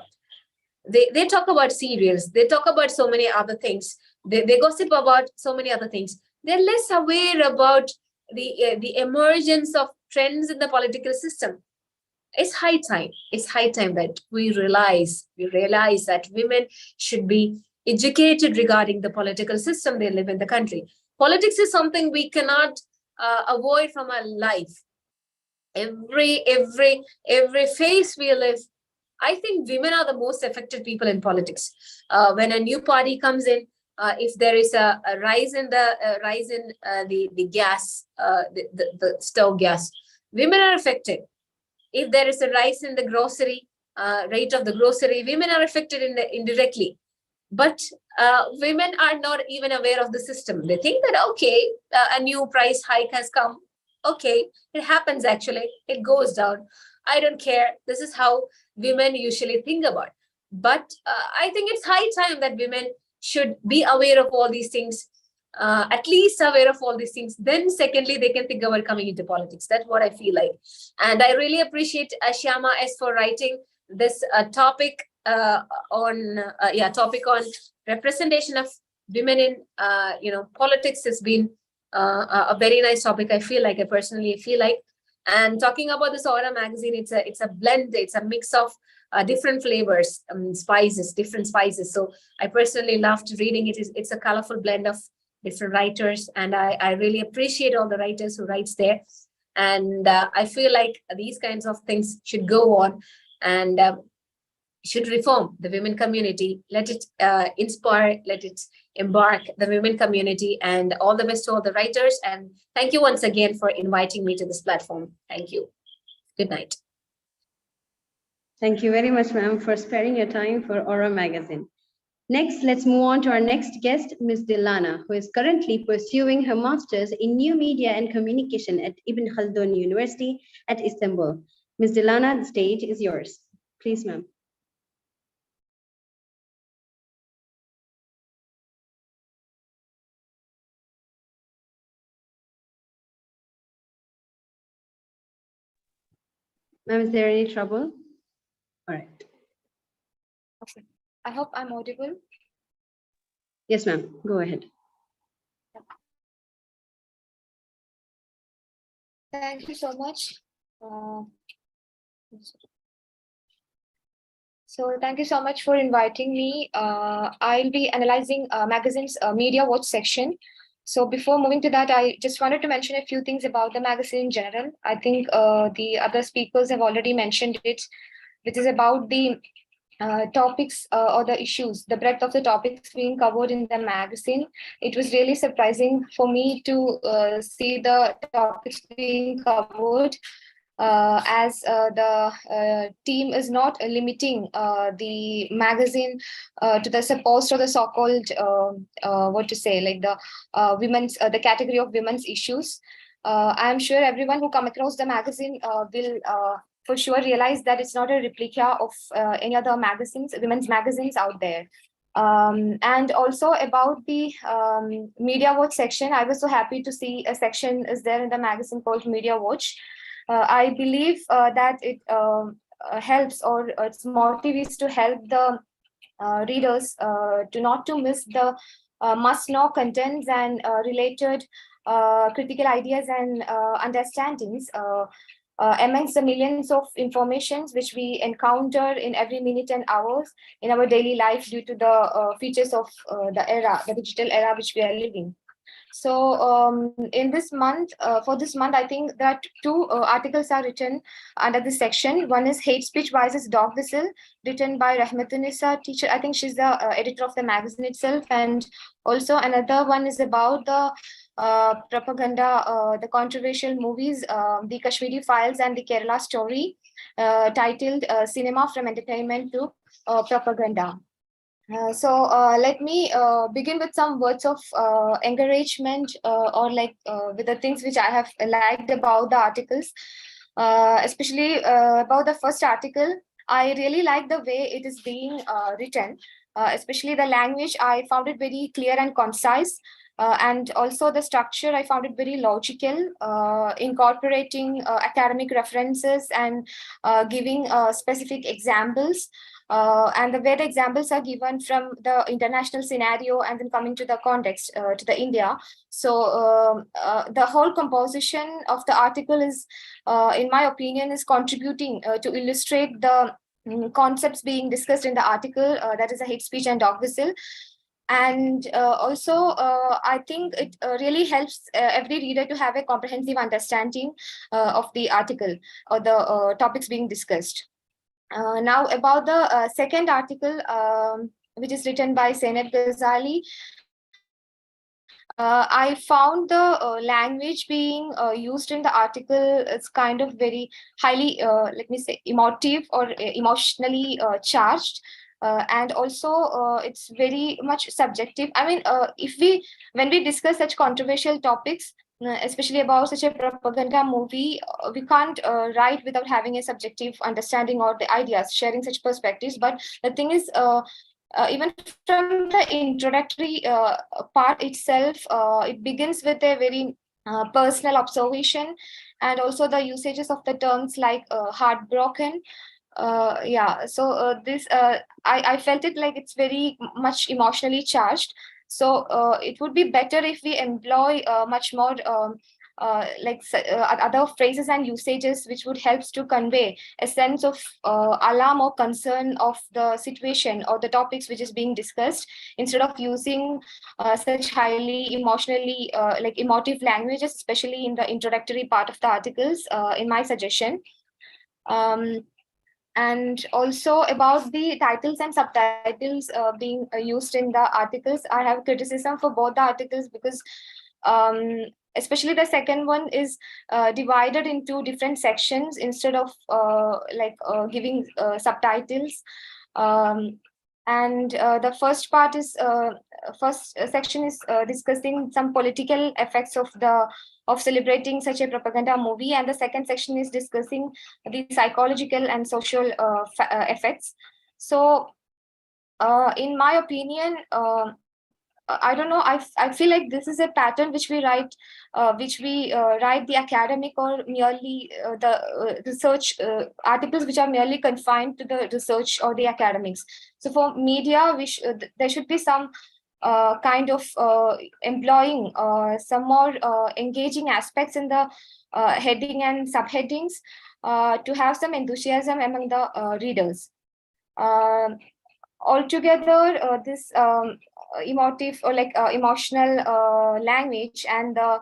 They talk about serials. They talk about so many other things. They gossip about so many other things. They're less aware about the emergence of trends in the political system. It's high time. It's high time that we realize that women should be educated regarding the political system they live in the country. Politics is something we cannot avoid from our life. Every phase we live, I think women are the most affected people in politics. When a new party comes in, if there is a rise in the gas, the stove gas, women are affected. If there is a rise in the grocery rate of the grocery, women are affected indirectly. But women are not even aware of the system. They think that, okay, a new price hike has come. Okay, it happens actually. It goes down. I don't care. This is how women usually think about. But I think it's high time that women should be aware of all these things, at least aware of all these things. Then secondly, they can think about coming into politics. That's what I feel like. And I really appreciate Shyama S for writing this topic on representation of women in politics has been a very nice topic. I personally feel like, and talking about this Aura magazine, it's a blend, it's a mix of different flavors, different spices. So I personally loved reading it. It's a colorful blend of different writers, and I really appreciate all the writers who writes there. And I feel like these kinds of things should go on and should reform the women community. Let it inspire, let it embark the women community, and all the best to all the writers. And thank you once again for inviting me to this platform. Thank you. Good night. Thank you very much, ma'am, for sparing your time for Aura magazine. Next, let's move on to our next guest, Ms. Dilana, who is currently pursuing her master's in New Media and Communication at Ibn Khaldun University at Istanbul. Ms. Dilana, the stage is yours. Please, ma'am. Ma'am, is there any trouble? All right. Okay. I hope I'm audible. Yes, ma'am. Go ahead. Thank you so much. So thank you so much for inviting me. I'll be analyzing magazine's Media Watch section. So before moving to that, I just wanted to mention a few things about the magazine in general. I think the other speakers have already mentioned it, which is about the topics or the issues, the breadth of the topics being covered in the magazine. It was really surprising for me to see the topics being covered, as the team is not limiting the magazine to the supposed or the so-called like the women's the category of women's issues. I'm sure everyone who come across the magazine will for sure realize that it's not a replica of any other magazines, women's magazines out there. And also about the Media Watch section, I was so happy to see a section is there in the magazine called Media Watch. I believe that it helps, or its motive is to help the readers to not to miss the must-know contents and related critical ideas and understandings amongst the millions of informations which we encounter in every minute and hours in our daily life due to the features of the digital era which we are living. So in this month, for this month, I think that two articles are written under this section. One is Hate Speech versus Dog Whistle, written by Rahmatun-Nisa teacher. I think she's the editor of the magazine itself. And also another one is about the propaganda, the controversial movies, the Kashmiri Files and the Kerala Story, titled Cinema from Entertainment to Propaganda. So let me begin with some words of encouragement, or like with the things which I have liked about the articles, especially about the first article. I really like the way it is being written, especially the language. I found it very clear and concise. And also the structure, I found it very logical, incorporating academic references and giving specific examples. And the way the examples are given from the international scenario and then coming to the context, to the India. So the whole composition of the article is, in my opinion, is contributing to illustrate the concepts being discussed in the article, that is a hate speech and dog whistle. And also, I think it really helps every reader to have a comprehensive understanding of the article or the topics being discussed. Now about the second article, which is written by Zainab Ghazali. I found the language being used in the article is kind of very highly, let me say, emotive or emotionally charged. And also it's very much subjective. I mean, when we discuss such controversial topics, especially about such a propaganda movie, we can't write without having a subjective understanding or the ideas, sharing such perspectives. But the thing is, even from the introductory part itself, it begins with a very personal observation, and also the usages of the terms like heartbroken, Yeah, so I felt it like it's very much emotionally charged. So it would be better if we employ much more other phrases and usages which would help to convey a sense of alarm or concern of the situation or the topics which is being discussed, instead of using such highly emotionally like emotive languages, especially in the introductory part of the articles, in my suggestion. And also about the titles and subtitles being used in the articles, I have criticism for both the articles, because especially the second one is divided into different sections instead of giving subtitles. And the first part is first section is discussing some political effects of celebrating such a propaganda movie, and the second section is discussing the psychological and social effects. So in my opinion, I don't know, I feel like this is a pattern which we write the academic or merely the research articles which are merely confined to the research or the academics. So for media, there should be some kind of employing some more engaging aspects in the heading and subheadings to have some enthusiasm among the readers. Altogether, this emotive or emotional language and the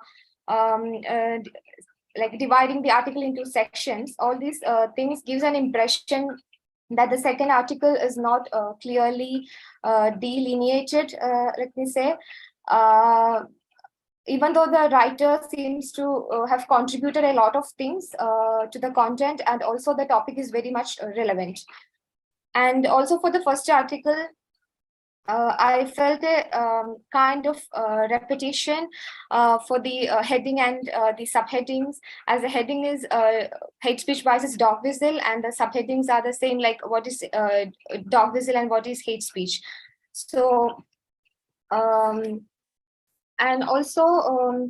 like dividing the article into sections, all these things gives an impression that the second article is not clearly delineated, let me say, even though the writer seems to have contributed a lot of things to the content, and also the topic is very much relevant. And also for the first article, I felt a kind of repetition for the heading and the subheadings, as the heading is hate speech versus dog whistle, and the subheadings are the same, like what is dog whistle and what is hate speech. So, and also,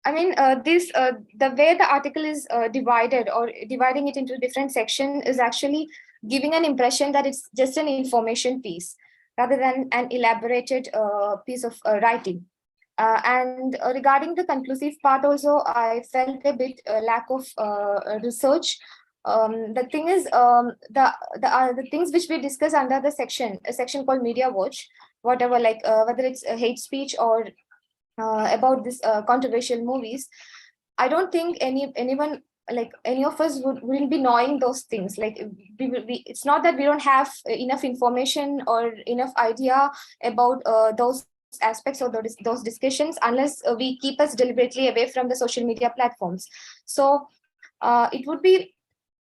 I mean, the way the article is divided, or dividing it into different sections, is actually giving an impression that it's just an information piece rather than an elaborated piece of writing. And regarding the conclusive part also, I felt a bit lack of research. The thing is, the things which we discuss under the a section called Media Watch, whatever, like whether it's hate speech or about this controversial movies, I don't think anyone, like any of us, wouldn't be knowing those things. Like it's not that we don't have enough information or enough idea about those aspects or those discussions, unless we keep us deliberately away from the social media platforms. So it would be,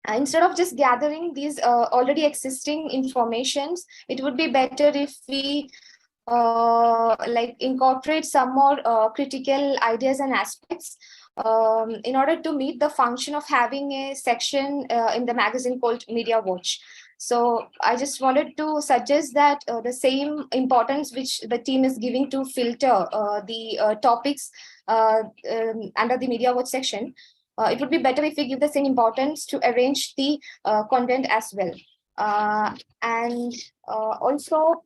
instead of just gathering these already existing informations, it would be better if we like incorporate some more critical ideas and aspects in order to meet the function of having a section in the magazine called Media Watch. So I just wanted to suggest that the same importance which the team is giving to filter the topics under the Media Watch section, it would be better if we give the same importance to arrange the content as well. And also,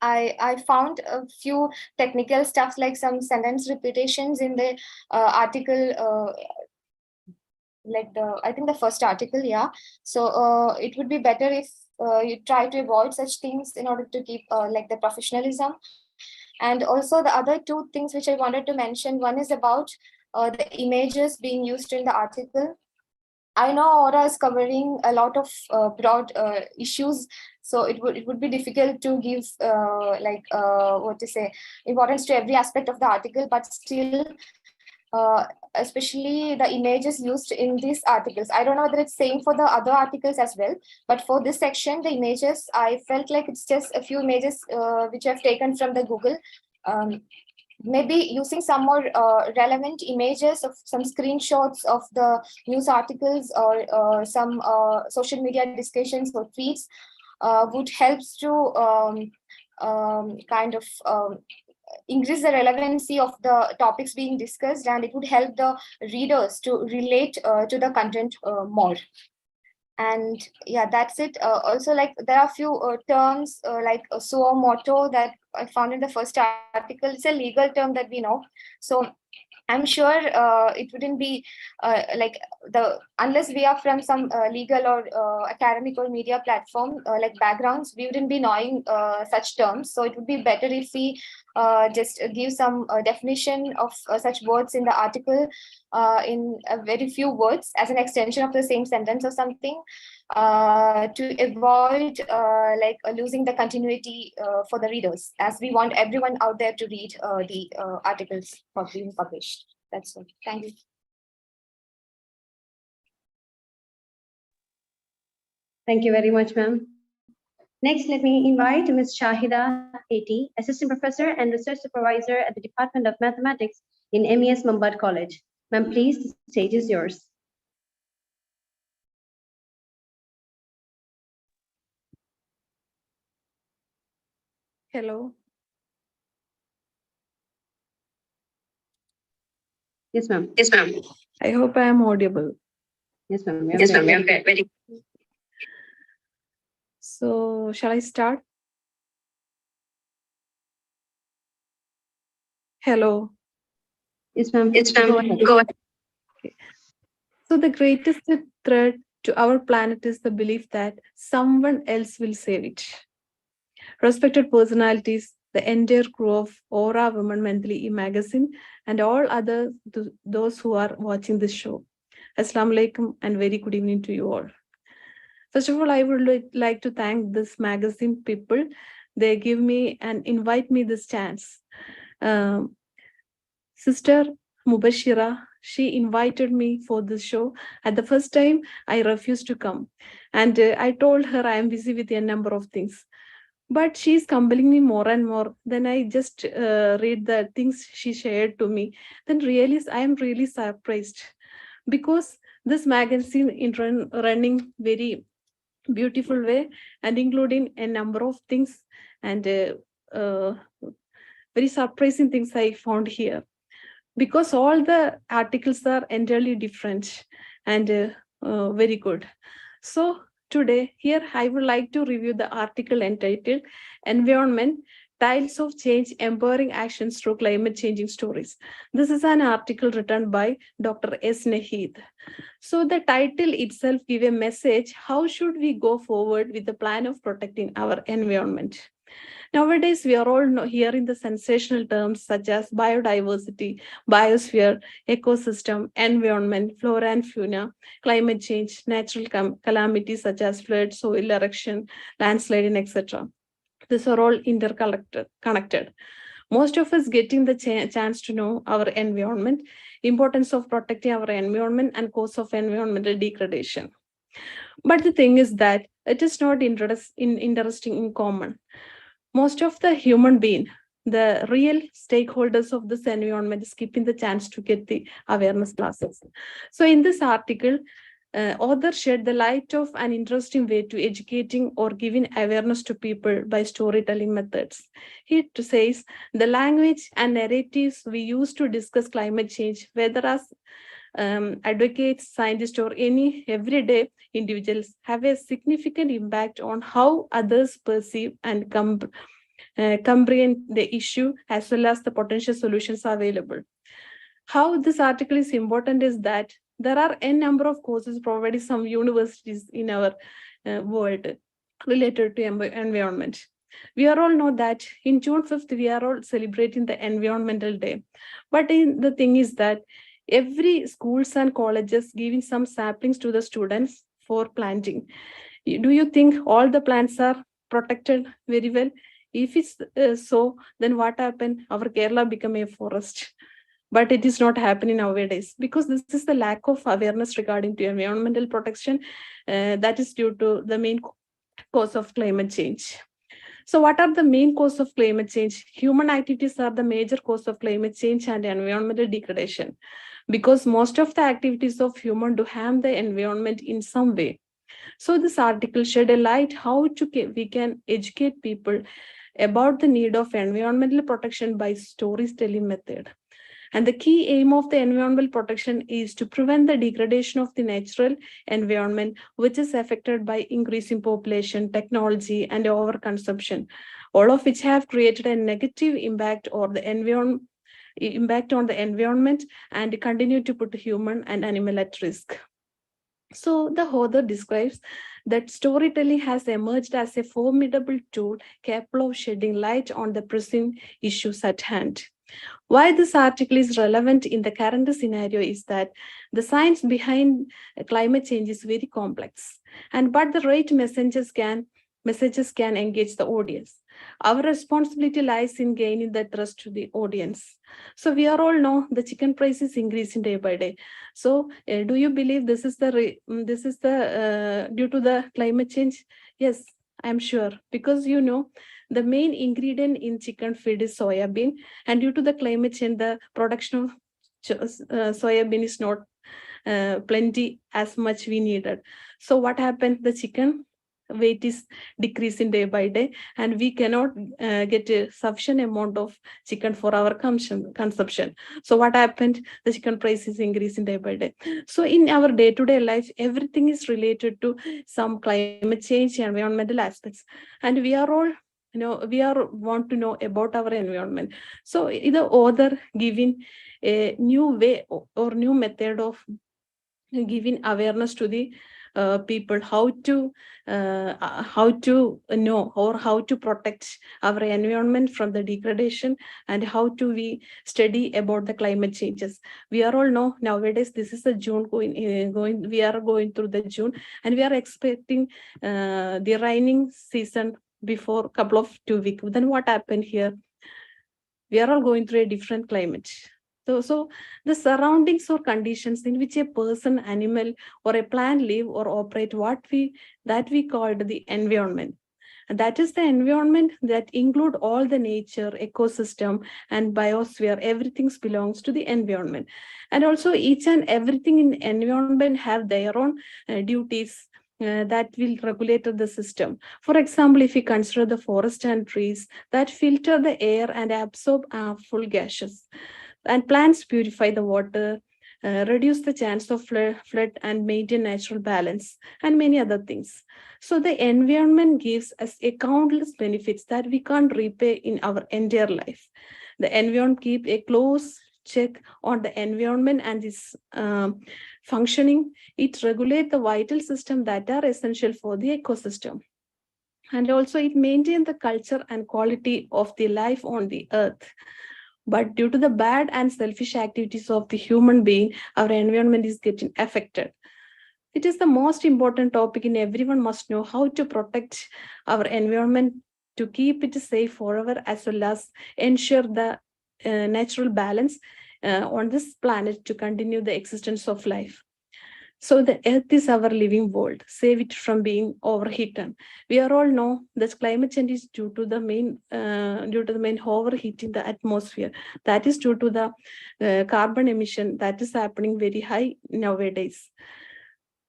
I found a few technical stuff, like some sentence repetitions in the article, I think the first article, yeah. So it would be better if you try to avoid such things in order to keep like the professionalism. And also the other two things which I wanted to mention, one is about the images being used in the article. I know Aura is covering a lot of broad issues, so it would be difficult to give importance to every aspect of the article, but still, especially the images used in these articles. I don't know whether it's same for the other articles as well, but for this section, the images, I felt like it's just a few images which I've taken from the Google. Maybe using some more relevant images of some screenshots of the news articles or some social media discussions or tweets would help to kind of increase the relevancy of the topics being discussed, and it would help the readers to relate to the content more. And yeah, that's it. Also, like there are a few terms like suo moto that I found in the first article. It's a legal term that we know. So I'm sure it wouldn't be like unless we are from some legal or academic or media platform like backgrounds, we wouldn't be knowing such terms. So it would be better if we just give some definition of such words in the article in a very few words as an extension of the same sentence or something to avoid losing the continuity for the readers, as we want everyone out there to read the articles being published. That's all. Thank you. Thank you very much, ma'am. Next, let me invite Ms. Shahida Eti, Assistant Professor and Research Supervisor at the Department of Mathematics in MES Mumbai College. Ma'am, please, the stage is yours. Hello. Yes, ma'am. Yes, ma'am. I hope I am audible. Yes, ma'am. Yes, ma'am. Very. So, shall I start? Hello. Yes, ma'am. Yes, ma'am. Go ahead. Okay. So, the greatest threat to our planet is the belief that someone else will save it. Respected personalities, the entire crew of Aura Women Monthly magazine, and all others, those who are watching this show. Assalamu alaikum and very good evening to you all. First of all, I would like to thank this magazine people. They give me and invite me this chance. Sister Mubashira, she invited me for this show. At the first time, I refused to come. And I told her I am busy with a number of things. But she's compelling me more and more. Then I just read the things she shared to me. Then really, I am really surprised. Because this magazine is running very beautiful way and including a number of things and very surprising things I found here. Because all the articles are entirely different and very good. So today, here I would like to review the article entitled Environment, Tiles of Change, Empowering Actions Through Climate Changing Stories. This is an article written by Dr. S. Naheed. So the title itself gives a message, how should we go forward with the plan of protecting our environment? Nowadays, we are all hearing the sensational terms such as biodiversity, biosphere, ecosystem, environment, flora and fauna, climate change, natural calamities such as flood, soil erosion, landsliding, etc. These are all interconnected. Most of us getting the chance to know our environment, importance of protecting our environment and cause of environmental degradation. But the thing is that it is not interesting in common. Most of the human being, the real stakeholders of this environment is keeping the chance to get the awareness classes. So in this article, author shed the light of an interesting way to educating or giving awareness to people by storytelling methods. He says the language and narratives we use to discuss climate change, whether as advocates, scientists, or any everyday individuals, have a significant impact on how others perceive and comprehend the issue as well as the potential solutions available. How this article is important is that there are a number of courses provided some universities in our world related to environment. We all know that in June 5th, we are all celebrating the Environmental Day. But the thing is that every schools and colleges giving some saplings to the students for planting. Do you think all the plants are protected very well? If it's so, then what happened? Our Kerala become a forest. But it is not happening nowadays because this is the lack of awareness regarding to environmental protection that is due to the main cause of climate change. So what are the main cause of climate change? Human activities are the major cause of climate change and environmental degradation because most of the activities of human do harm the environment in some way. So this article shed a light how we can educate people about the need of environmental protection by storytelling method. And the key aim of the environmental protection is to prevent the degradation of the natural environment, which is affected by increasing population, technology, and overconsumption, all of which have created a negative impact on the environment and continue to put human and animal at risk. So the author describes that storytelling has emerged as a formidable tool capable of shedding light on the pressing issues at hand. Why this article is relevant in the current scenario is that the science behind climate change is very complex, but the right messages can engage the audience. Our responsibility lies in gaining the trust to the audience. So we are all know the chicken price is increasing day by day. So do you believe this is the due to the climate change? Yes, I'm sure, because the main ingredient in chicken feed is soya bean, and due to the climate change, the production of soya bean is not plenty as much we needed. So what happened? The chicken weight is decreasing day by day, and we cannot get a sufficient amount of chicken for our consumption. So what happened? The chicken price is increasing day by day. So in our day-to-day life, everything is related to some climate change, environmental aspects, and we are all want to know about our environment. So the author giving a new way or new method of giving awareness to the people how to know or how to protect our environment from the degradation, and how to we study about the climate changes. We are all know nowadays this is the June going we are going through the June, and we are expecting the raining season before a couple of 2 weeks. Then what happened here? We are all going through a different climate. So the surroundings or conditions in which a person, animal, or a plant live or operate, that we called the environment. And that is the environment that include all the nature, ecosystem, and biosphere. Everything belongs to the environment. And also each and everything in environment have their own duties that will regulate the system. For example, if we consider the forest and trees that filter the air and absorb harmful gases, and plants purify the water, reduce the chance of flood, and maintain natural balance, and many other things. So the environment gives us a countless benefits that we can't repay in our entire life. The environment keep a close check on the environment and its functioning. It regulates the vital system that are essential for the ecosystem. And also it maintains the culture and quality of the life on the earth. But due to the bad and selfish activities of the human being, our environment is getting affected. It is the most important topic, and everyone must know how to protect our environment to keep it safe forever, as well as ensure the natural balance on this planet to continue the existence of life. So the earth is our living world. Save it from being overheated. We are all know that climate change is due to the main overheating the atmosphere. That is due to the carbon emission that is happening very high nowadays.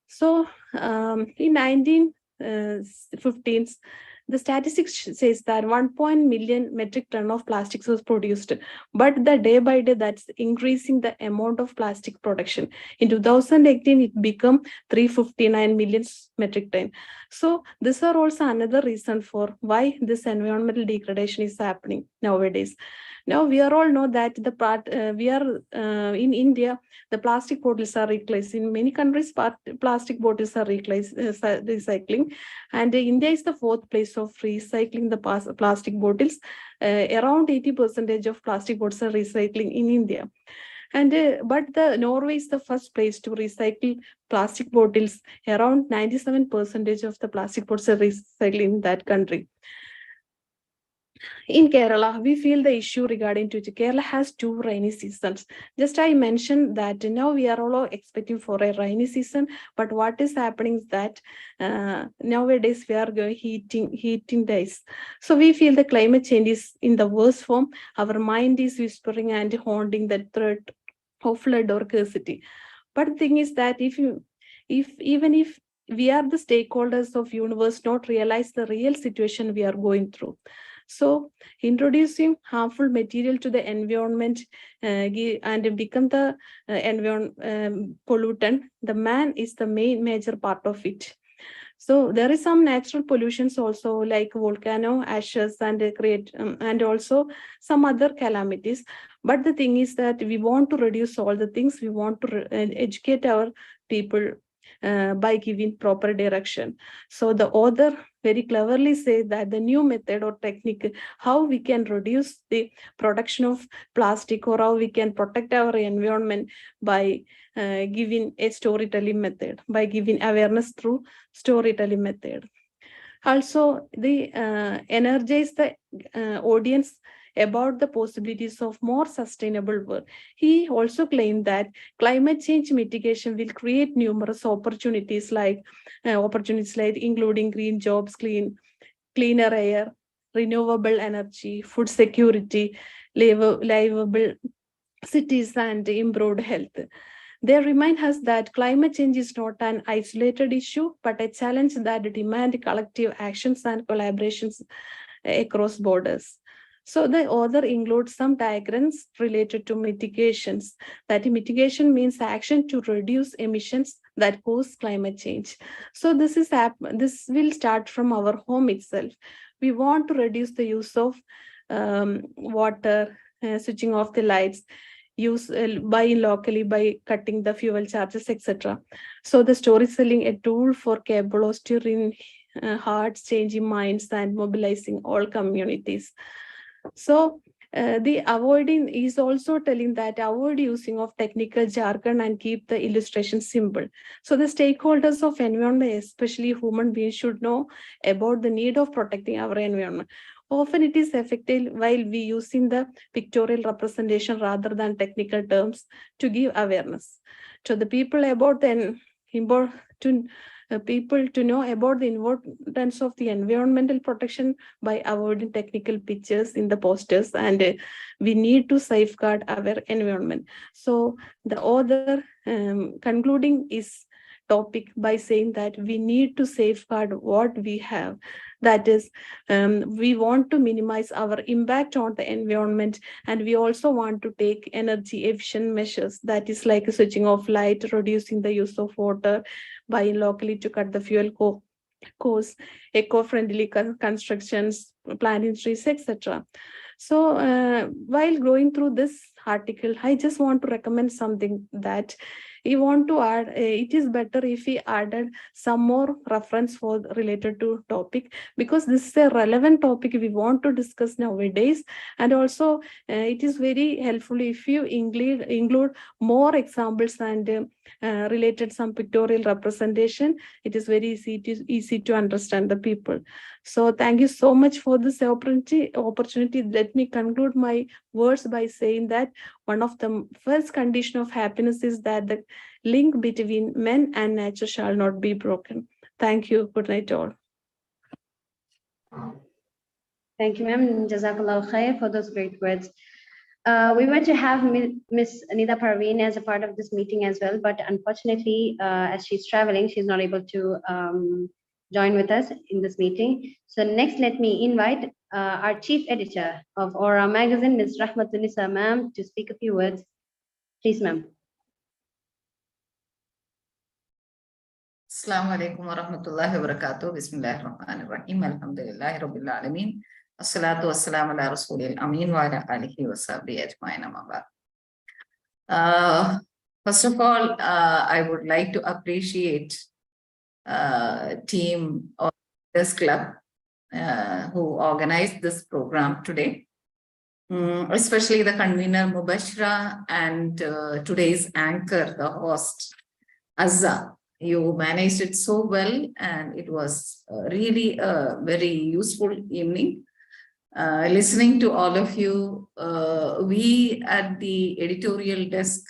So in 1915s, the statistics says that 1 million metric ton of plastics was produced, but the day by day that's increasing the amount of plastic production. In 2018, it became 359 million metric ton. So these are also another reason for why this environmental degradation is happening nowadays. Now we are all know that in India, the plastic bottles are replaced. In many countries, plastic bottles are recycling, and India is the 4th place of recycling the plastic bottles. Around 80% of plastic bottles are recycling in India. And but the Norway is the 1st place to recycle plastic bottles. Around 97% of the plastic bottles are recycling in that country. In Kerala, we feel the issue regarding to Kerala has 2 rainy seasons. Just I mentioned that now we are all expecting for a rainy season, but what is happening is that nowadays we are going heating days. So we feel the climate change is in the worst form. Our mind is whispering and haunting the threat of flood or scarcity. But the thing is that even if we are the stakeholders of universe, not realize the real situation we are going through. So introducing harmful material to the environment and become the environment pollutant, the man is the main major part of it. So there is some natural pollutions also, like volcano ashes and and also some other calamities. But the thing is that we want to reduce all the things. We want to educate our people by giving proper direction. So the author very cleverly says that the new method or technique, how we can reduce the production of plastic, or how we can protect our environment by giving a storytelling method, by giving awareness through storytelling method. Also, the energize the audience about the possibilities of more sustainable work. He also claimed that climate change mitigation will create numerous opportunities like including green jobs, cleaner air, renewable energy, food security, livable cities, and improved health. They remind us that climate change is not an isolated issue, but a challenge that demands collective actions and collaborations across borders. So the author includes some diagrams related to mitigations. That mitigation means action to reduce emissions that cause climate change. So this will start from our home itself. We want to reduce the use of water, switching off the lights, buying locally by cutting the fuel charges, etc. So the story selling a tool for Kerbal stirring hearts, changing minds, and mobilizing all communities. So the avoiding is also telling that avoid using of technical jargon and keep the illustration simple. So the stakeholders of environment, especially human beings, should know about the need of protecting our environment. Often it is effective while we using the pictorial representation rather than technical terms to give awareness to the people about the people to know about the importance of the environmental protection by avoiding technical pictures in the posters, and we need to safeguard our environment. So the author concluding is topic by saying that we need to safeguard what we have. That is, we want to minimize our impact on the environment, and we also want to take energy efficient measures. That is like switching off light, reducing the use of water, buying locally to cut the fuel costs, eco-friendly constructions, planting trees, etc. So while going through this article, I just want to recommend something that you want to add. It is better if we added some more reference for related to topic, because this is a relevant topic we want to discuss nowadays. And also it is very helpful if you include more examples and related some pictorial representation. It is very easy to understand the people. So thank you so much for this opportunity. Let me conclude my words by saying that one of the first condition of happiness is that the link between men and nature shall not be broken. Thank you. Good night, all. Thank you, ma'am. Jazakallah khair for those great words. We were to have Miss Nida Parveen as a part of this meeting as well, but unfortunately, as she's traveling, she's not able to join with us in this meeting. So next, let me invite our chief editor of Aura magazine, Ms. Rahmatulnisa ma'am, to speak a few words. Please, ma'am. Assalamu alaikum wa rahmatullahi wa barakatuh. Bismillahir Rahmanir Rahim. Alhamdulillahi Rabbil Alameen. Assalatu wassalamu ala Rasulil Ameen wa ala alihi wa sahbihi ajma'in amma ba'd. First of all, I would like to appreciate team of this club who organized this program today, especially the convener Mubashra and today's anchor, the host Azza. You managed it so well, and it was really a very useful evening. Listening to all of you, we at the editorial desk,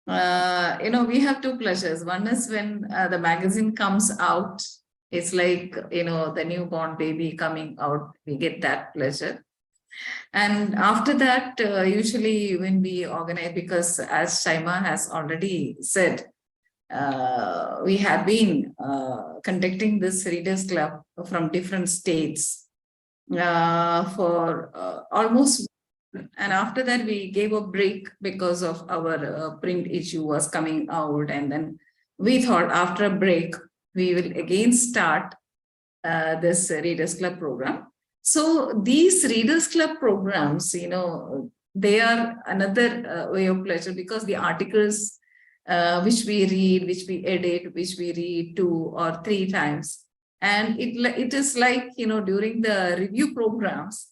we have two pleasures. One is when the magazine comes out, it's like, the newborn baby coming out, we get that pleasure. And after that, usually when we organize, because as Shaima has already said, we have been conducting this readers club from different states. for almost, and after that we gave a break because of our print issue was coming out, and then we thought after a break we will again start this Readers Club program. So these Readers Club programs, you know, they are another way of pleasure, because the articles which we read, which we edit, which we read 2 or 3 times, and it is like, you know, during the review programs,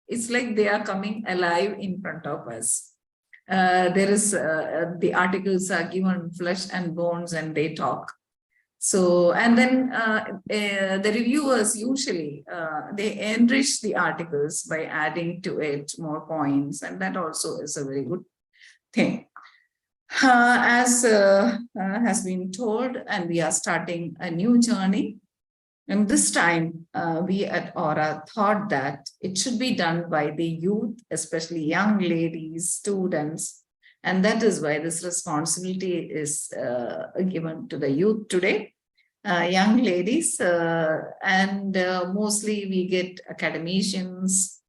it's like they are coming alive in front of us. There is the articles are given flesh and bones, and they talk. So, and then the reviewers usually, they enrich the articles by adding to it more points, and that also is a very good thing. As has been told, and we are starting a new journey. And this time, we at Aura thought that it should be done by the youth, especially young ladies, students. And that is why this responsibility is given to the youth today, young ladies, and mostly we get academicians,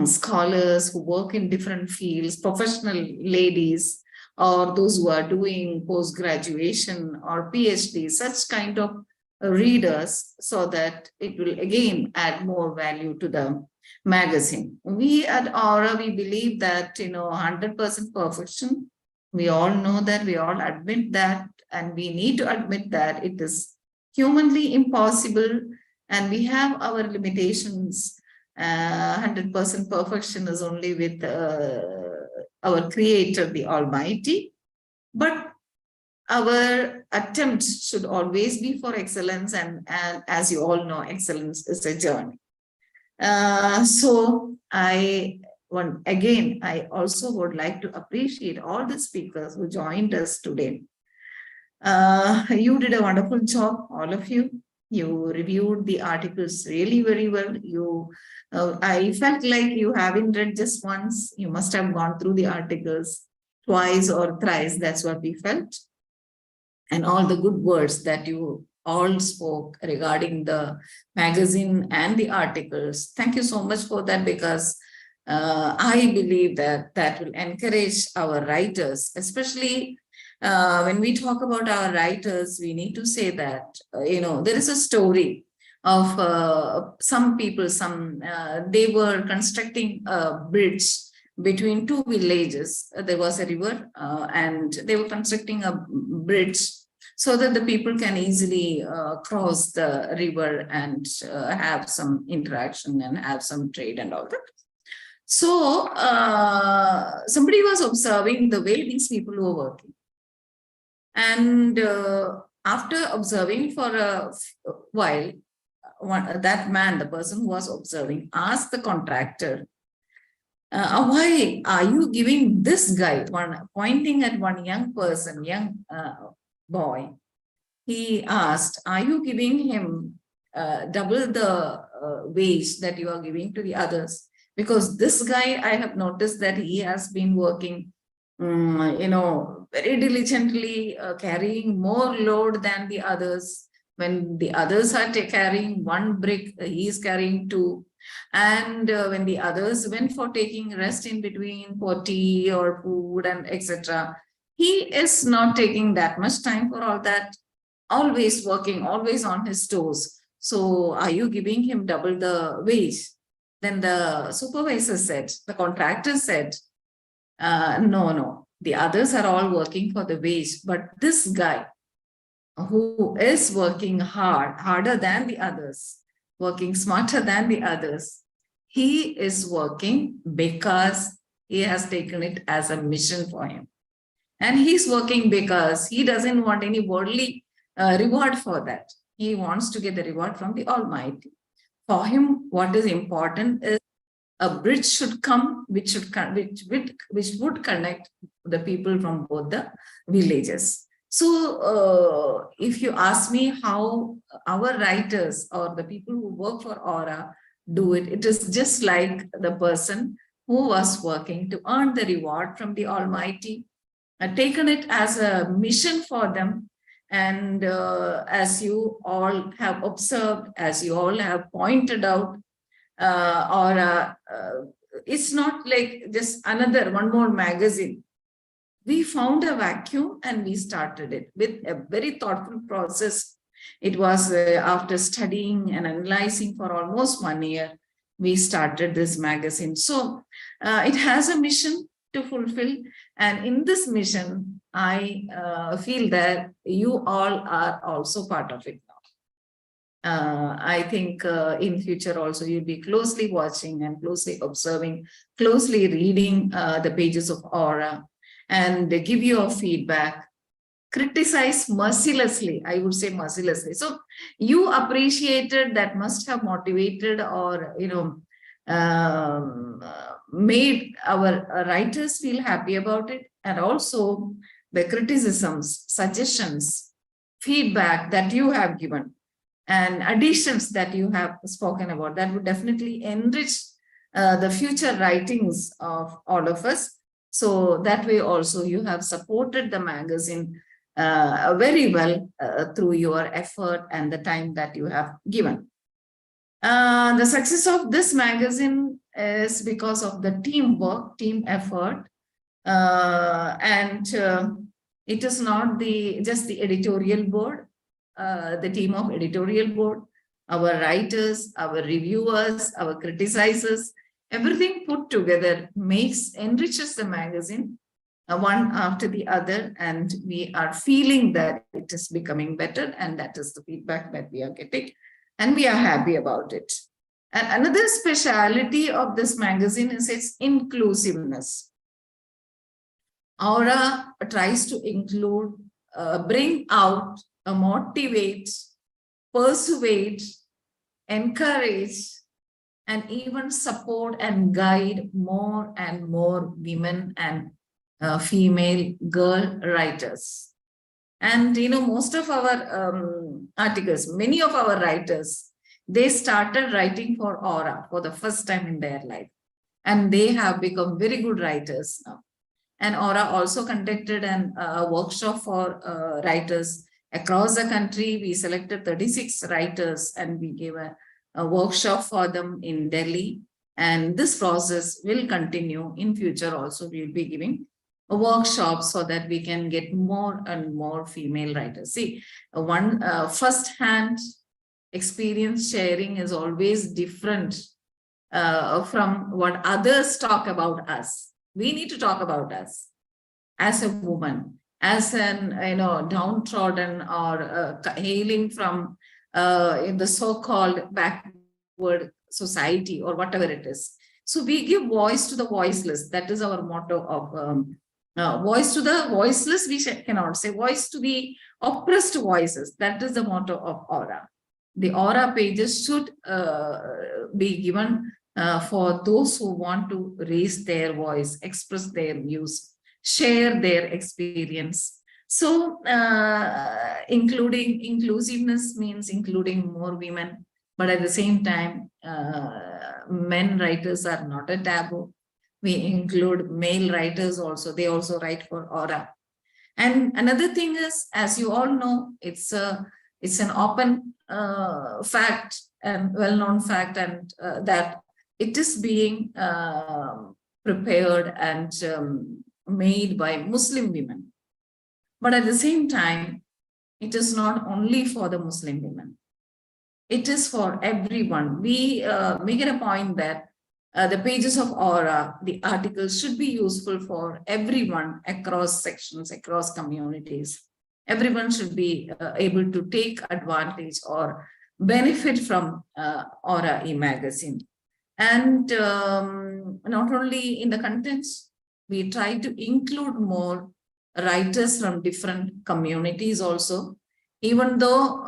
scholars who work in different fields, professional ladies, or those who are doing post-graduation or PhD, such kind of readers, so that it will again add more value to the magazine. We at Aura, we believe that, you know, 100% perfection, we all know that, we all admit that, and we need to admit that it is humanly impossible, and we have our limitations. 100% perfection is only with our Creator, the Almighty, but our attempt should always be for excellence, and as you all know, excellence is a journey. So I also would like to appreciate all the speakers who joined us today. You did a wonderful job, all of you. You reviewed the articles really very well. I felt like you haven't read just once. You must have gone through the articles twice or thrice. That's what we felt. And all the good words that you all spoke regarding the magazine and the articles. Thank you so much for that, because I believe that that will encourage our writers, especially when we talk about our writers. We need to say that, you know, there is a story of some people, they were constructing a bridge between 2 villages. There was a river, and they were constructing a bridge so that the people can easily cross the river and have some interaction and have some trade and all that. So somebody was observing the way these people were working. And after observing for a while, that man, the person who was observing, asked the contractor, why are you giving this guy, pointing at one young person, young boy, he asked, are you giving him double the wage that you are giving to the others? Because this guy, I have noticed that he has been working, you know, very diligently, carrying more load than the others. When the others are carrying 1 brick, he is carrying 2. And when the others went for taking rest in between for tea or food and etc., he is not taking that much time for all that, always working, always on his toes. So are you giving him double the wage? Then the supervisor said, the contractor said, no, the others are all working for the wage, but this guy who is working harder than the others, working smarter than the others, he is working because he has taken it as a mission for him. And he's working because he doesn't want any worldly reward for that. He wants to get the reward from the Almighty. For him, what is important is a bridge should come, which would connect the people from both the villages. So if you ask me how our writers or the people who work for Aura do it, it is just like the person who was working to earn the reward from the Almighty, taken it as a mission for them. And as you all have observed, as you all have pointed out, Aura, it's not like just one more magazine. We found a vacuum and we started it with a very thoughtful process. It was after studying and analyzing for almost 1 year, we started this magazine. So it has a mission to fulfill. And in this mission, I feel that you all are also part of it now. I think in future also you'll be closely watching and closely observing, closely reading the pages of Aura and give your feedback. Criticize mercilessly, I would say mercilessly. So you appreciated, that must have motivated or, made our writers feel happy about it. And also the criticisms, suggestions, feedback that you have given and additions that you have spoken about, that would definitely enrich the future writings of all of us. So that way also you have supported the magazine very well through your effort and the time that you have given. The success of this magazine is because of the teamwork, team effort, and it is not just the editorial board, the team of editorial board, our writers, our reviewers, our criticizers, everything put together enriches the magazine one after the other, and we are feeling that it is becoming better, and that is the feedback that we are getting, and we are happy about it. And another speciality of this magazine is its inclusiveness. Aura tries to include, bring out, motivate, persuade, encourage, and even support and guide more and more women and female girl writers. And most of our articles, many of our writers, they started writing for Aura for the first time in their life, and they have become very good writers now. And Aura also conducted a workshop for writers across the country. We selected 36 writers and we gave a workshop for them in Delhi. And this process will continue in future also. We will be giving a workshop so that we can get more and more female writers. See, one first-hand experience sharing is always different from what others talk about us. We need to talk about us as a woman, as an downtrodden or hailing from in the so-called backward society or whatever it is. So we give voice to the voiceless. That is our motto of voice to the voiceless. We cannot say voice to the oppressed voices. That is the motto of Aura. The Aura pages should be given for those who want to raise their voice, express their views, share their experience. So inclusiveness means including more women, but at the same time, men writers are not a taboo. We include male writers also. They also write for Aura. And another thing is, as you all know, it's an open fact and well-known fact, and that it is being prepared and made by Muslim women. But at the same time, it is not only for the Muslim women. It is for everyone. We make it a point that the pages of Aura, the articles should be useful for everyone across sections, across communities. Everyone should be able to take advantage or benefit from Aura e-magazine. And not only in the contents, we try to include more writers from different communities also, even though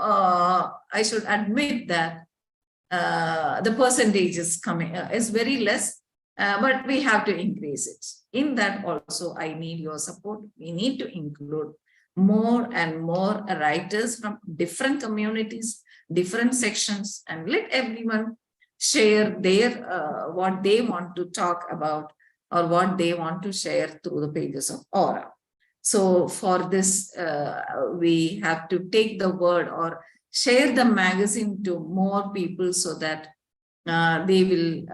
I should admit that the percentage is very less, but we have to increase it. In that also, I need your support. We need to include more and more writers from different communities, different sections, and let everyone share their what they want to talk about or what they want to share through the pages of Aura. So for this, we have to take the word or share the magazine to more people so that They will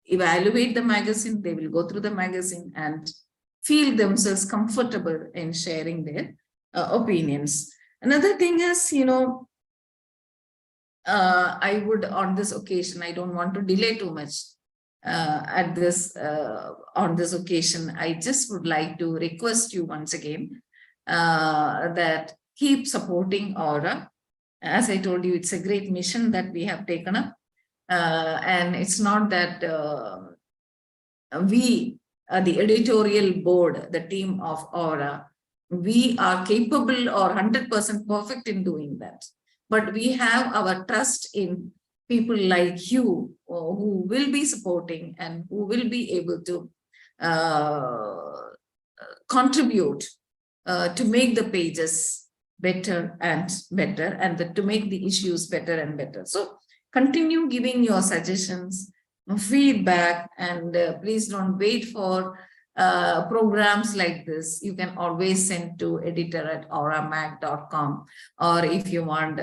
evaluate the magazine, they will go through the magazine and feel themselves comfortable in sharing their opinions. Another thing is, I would, on this occasion, I don't want to delay too much on this occasion. I just would like to request you once again that keep supporting Aura. As I told you, it's a great mission that we have taken up. And it's not that we, the editorial board, the team of Aura, we are capable or 100% perfect in doing that. But we have our trust in people like you who will be supporting and who will be able to contribute to make the pages better and better, and to make the issues better and better. So continue giving your suggestions, feedback, and please don't wait for programs like this. You can always send to editor@auramag.com, or if you want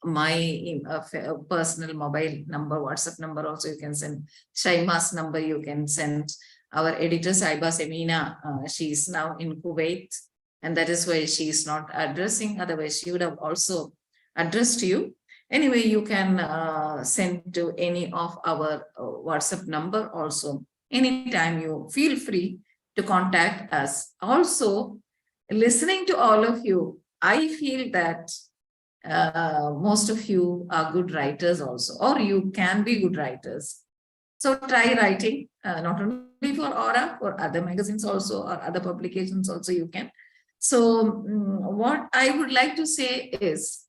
my personal mobile number, WhatsApp number also, you can send Shaima's number. You can send our editor Saiba Semina. She is now in Kuwait, and that is why she is not addressing. Otherwise, she would have also addressed you. Anyway, you can send to any of our WhatsApp number also. Anytime you feel free to contact us. Also, listening to all of you, I feel that most of you are good writers also, or you can be good writers. So try writing, not only for Aura, for other magazines also, or other publications also you can. So what I would like to say is,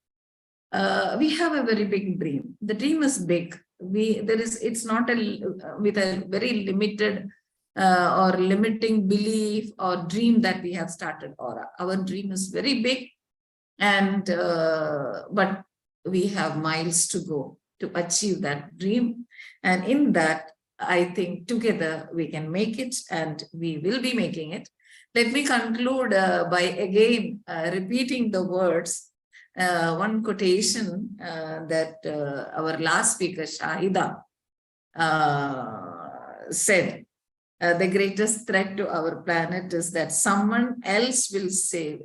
we have a very big dream. The dream is big. It's not with a very limited or limiting belief or dream that we have started Aura. Our dream is very big, and but we have miles to go to achieve that dream. And in that, I think together we can make it, and we will be making it. Let me conclude by again repeating the words. One quotation that our last speaker, Shahida, said, the greatest threat to our planet is that someone else will save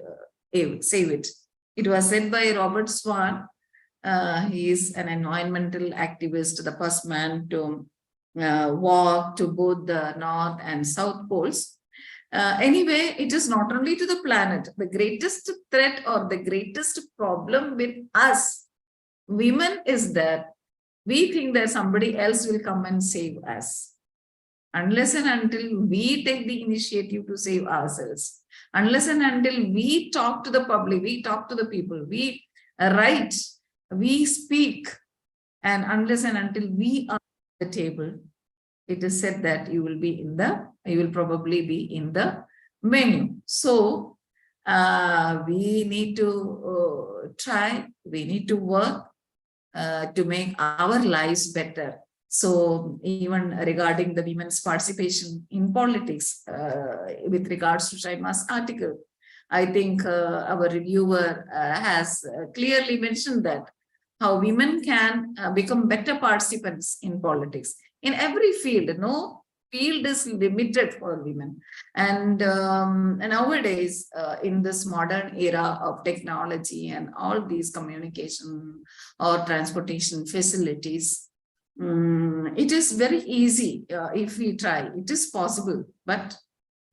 it. It was said by Robert Swan. He is an environmental activist, the first man to walk to both the North and South poles. Anyway, it is not only to the planet. The greatest threat or the greatest problem with us women is that we think that somebody else will come and save us. Unless and until we take the initiative to save ourselves, unless and until we talk to the public, we talk to the people, we write, we speak, and unless and until we are at the table, it is said that you will probably be in the menu. So we need to try, we need to work to make our lives better. So even regarding the women's participation in politics, with regards to Shaima's article, I think our reviewer has clearly mentioned that how women can become better participants in politics. In every field, no field is limited for women. And nowadays, in this modern era of technology and all these communication or transportation facilities, it is very easy if we try. It is possible, but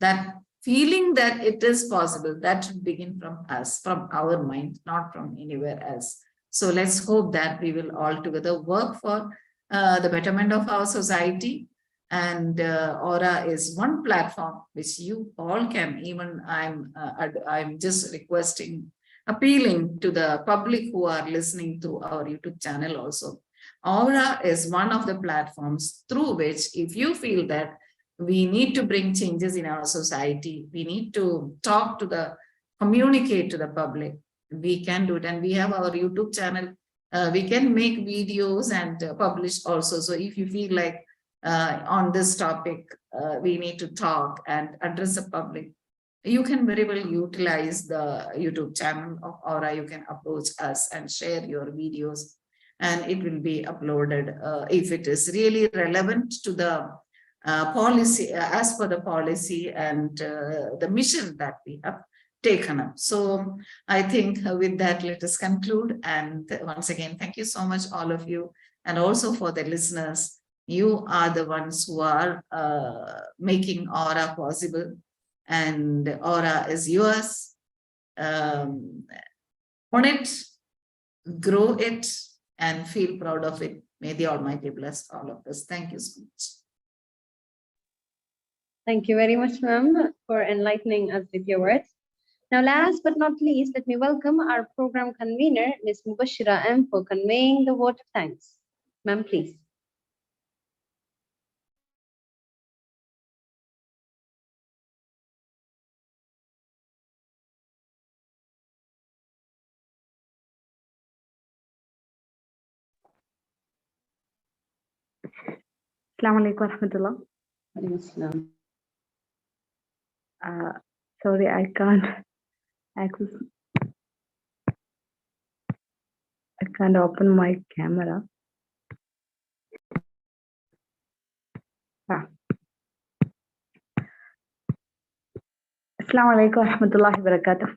that feeling that it is possible, that should begin from us, from our mind, not from anywhere else. So let's hope that we will all together work for the betterment of our society. And Aura is one platform which you all can, even I'm just requesting, appealing to the public who are listening to our YouTube channel also. Aura is one of the platforms through which, if you feel that we need to bring changes in our society, we need to talk to communicate to the public, we can do it. And we have our YouTube channel. We can make videos and publish also. So if you feel like on this topic, we need to talk and address the public, you can very well utilize the YouTube channel of Aura. You can approach us and share your videos. and it will be uploaded if it is really relevant to the policy, as per the policy and the mission that we have taken up. So I think with that, let us conclude. And once again, thank you so much, all of you. And also for the listeners, you are the ones who are making Aura possible. And Aura is yours. Own it, grow it, and feel proud of it. May the Almighty bless all of us. Thank you so much. Thank you very much, ma'am, for enlightening us with your words. Now, last but not least, let me welcome our program convener, Ms. Mubashira M, for conveying the vote of thanks. Ma'am, please. Assalamu alaikum warahmatullah. Sorry, I can't access. I can't open my camera. Assalamu alaikum warahmatullahi wabarakatuh.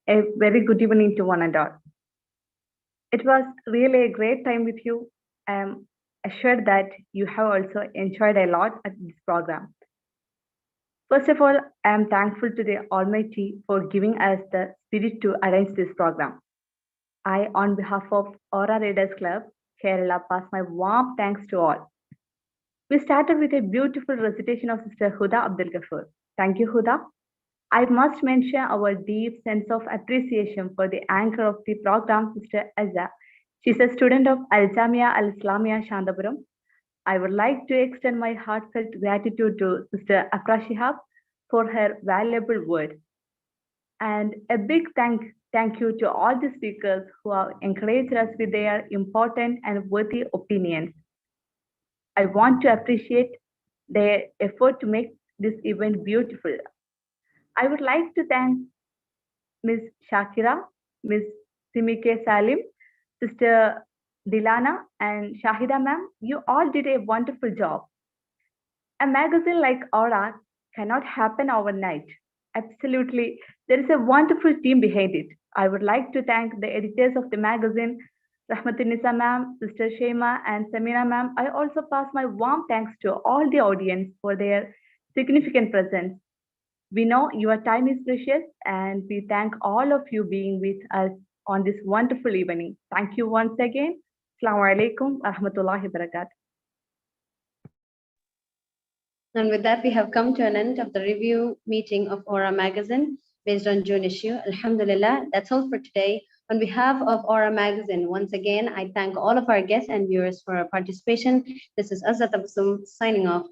A very good evening to one and all. It was really a great time with you. I am assured that you have also enjoyed a lot at this program. First of all, I am thankful to the Almighty for giving us the spirit to arrange this program. I, on behalf of Aura Readers Club, Kerala, pass my warm thanks to all. We started with a beautiful recitation of Sister Huda Abdul Ghaffur. Thank you, Huda. I must mention our deep sense of appreciation for the anchor of the program, Sister Azza. She's a student of Al Jamia Al Islamia Shandapuram. I would like to extend my heartfelt gratitude to Sister Afra Shihab for her valuable word. And a big thank you to all the speakers who have encouraged us with their important and worthy opinions. I want to appreciate their effort to make this event beautiful. I would like to thank Ms. Shakira, Ms. Simike Salim, Sister Dilana, and Shahida ma'am. You all did a wonderful job. A magazine like Aura cannot happen overnight. Absolutely, there is a wonderful team behind it. I would like to thank the editors of the magazine, Rahmatunisa ma'am, Sister Shema, and Samina ma'am. I also pass my warm thanks to all the audience for their significant presence. We know your time is precious, and we thank all of you being with us on this wonderful evening. Thank you once again. Assalamu alaikum wa rahmatullahi wa barakatuh. And with that, we have come to an end of the review meeting of Aura Magazine based on June issue. Alhamdulillah, that's all for today. On behalf of Aura Magazine, once again, I thank all of our guests and viewers for our participation. This is Azza Tabassum signing off.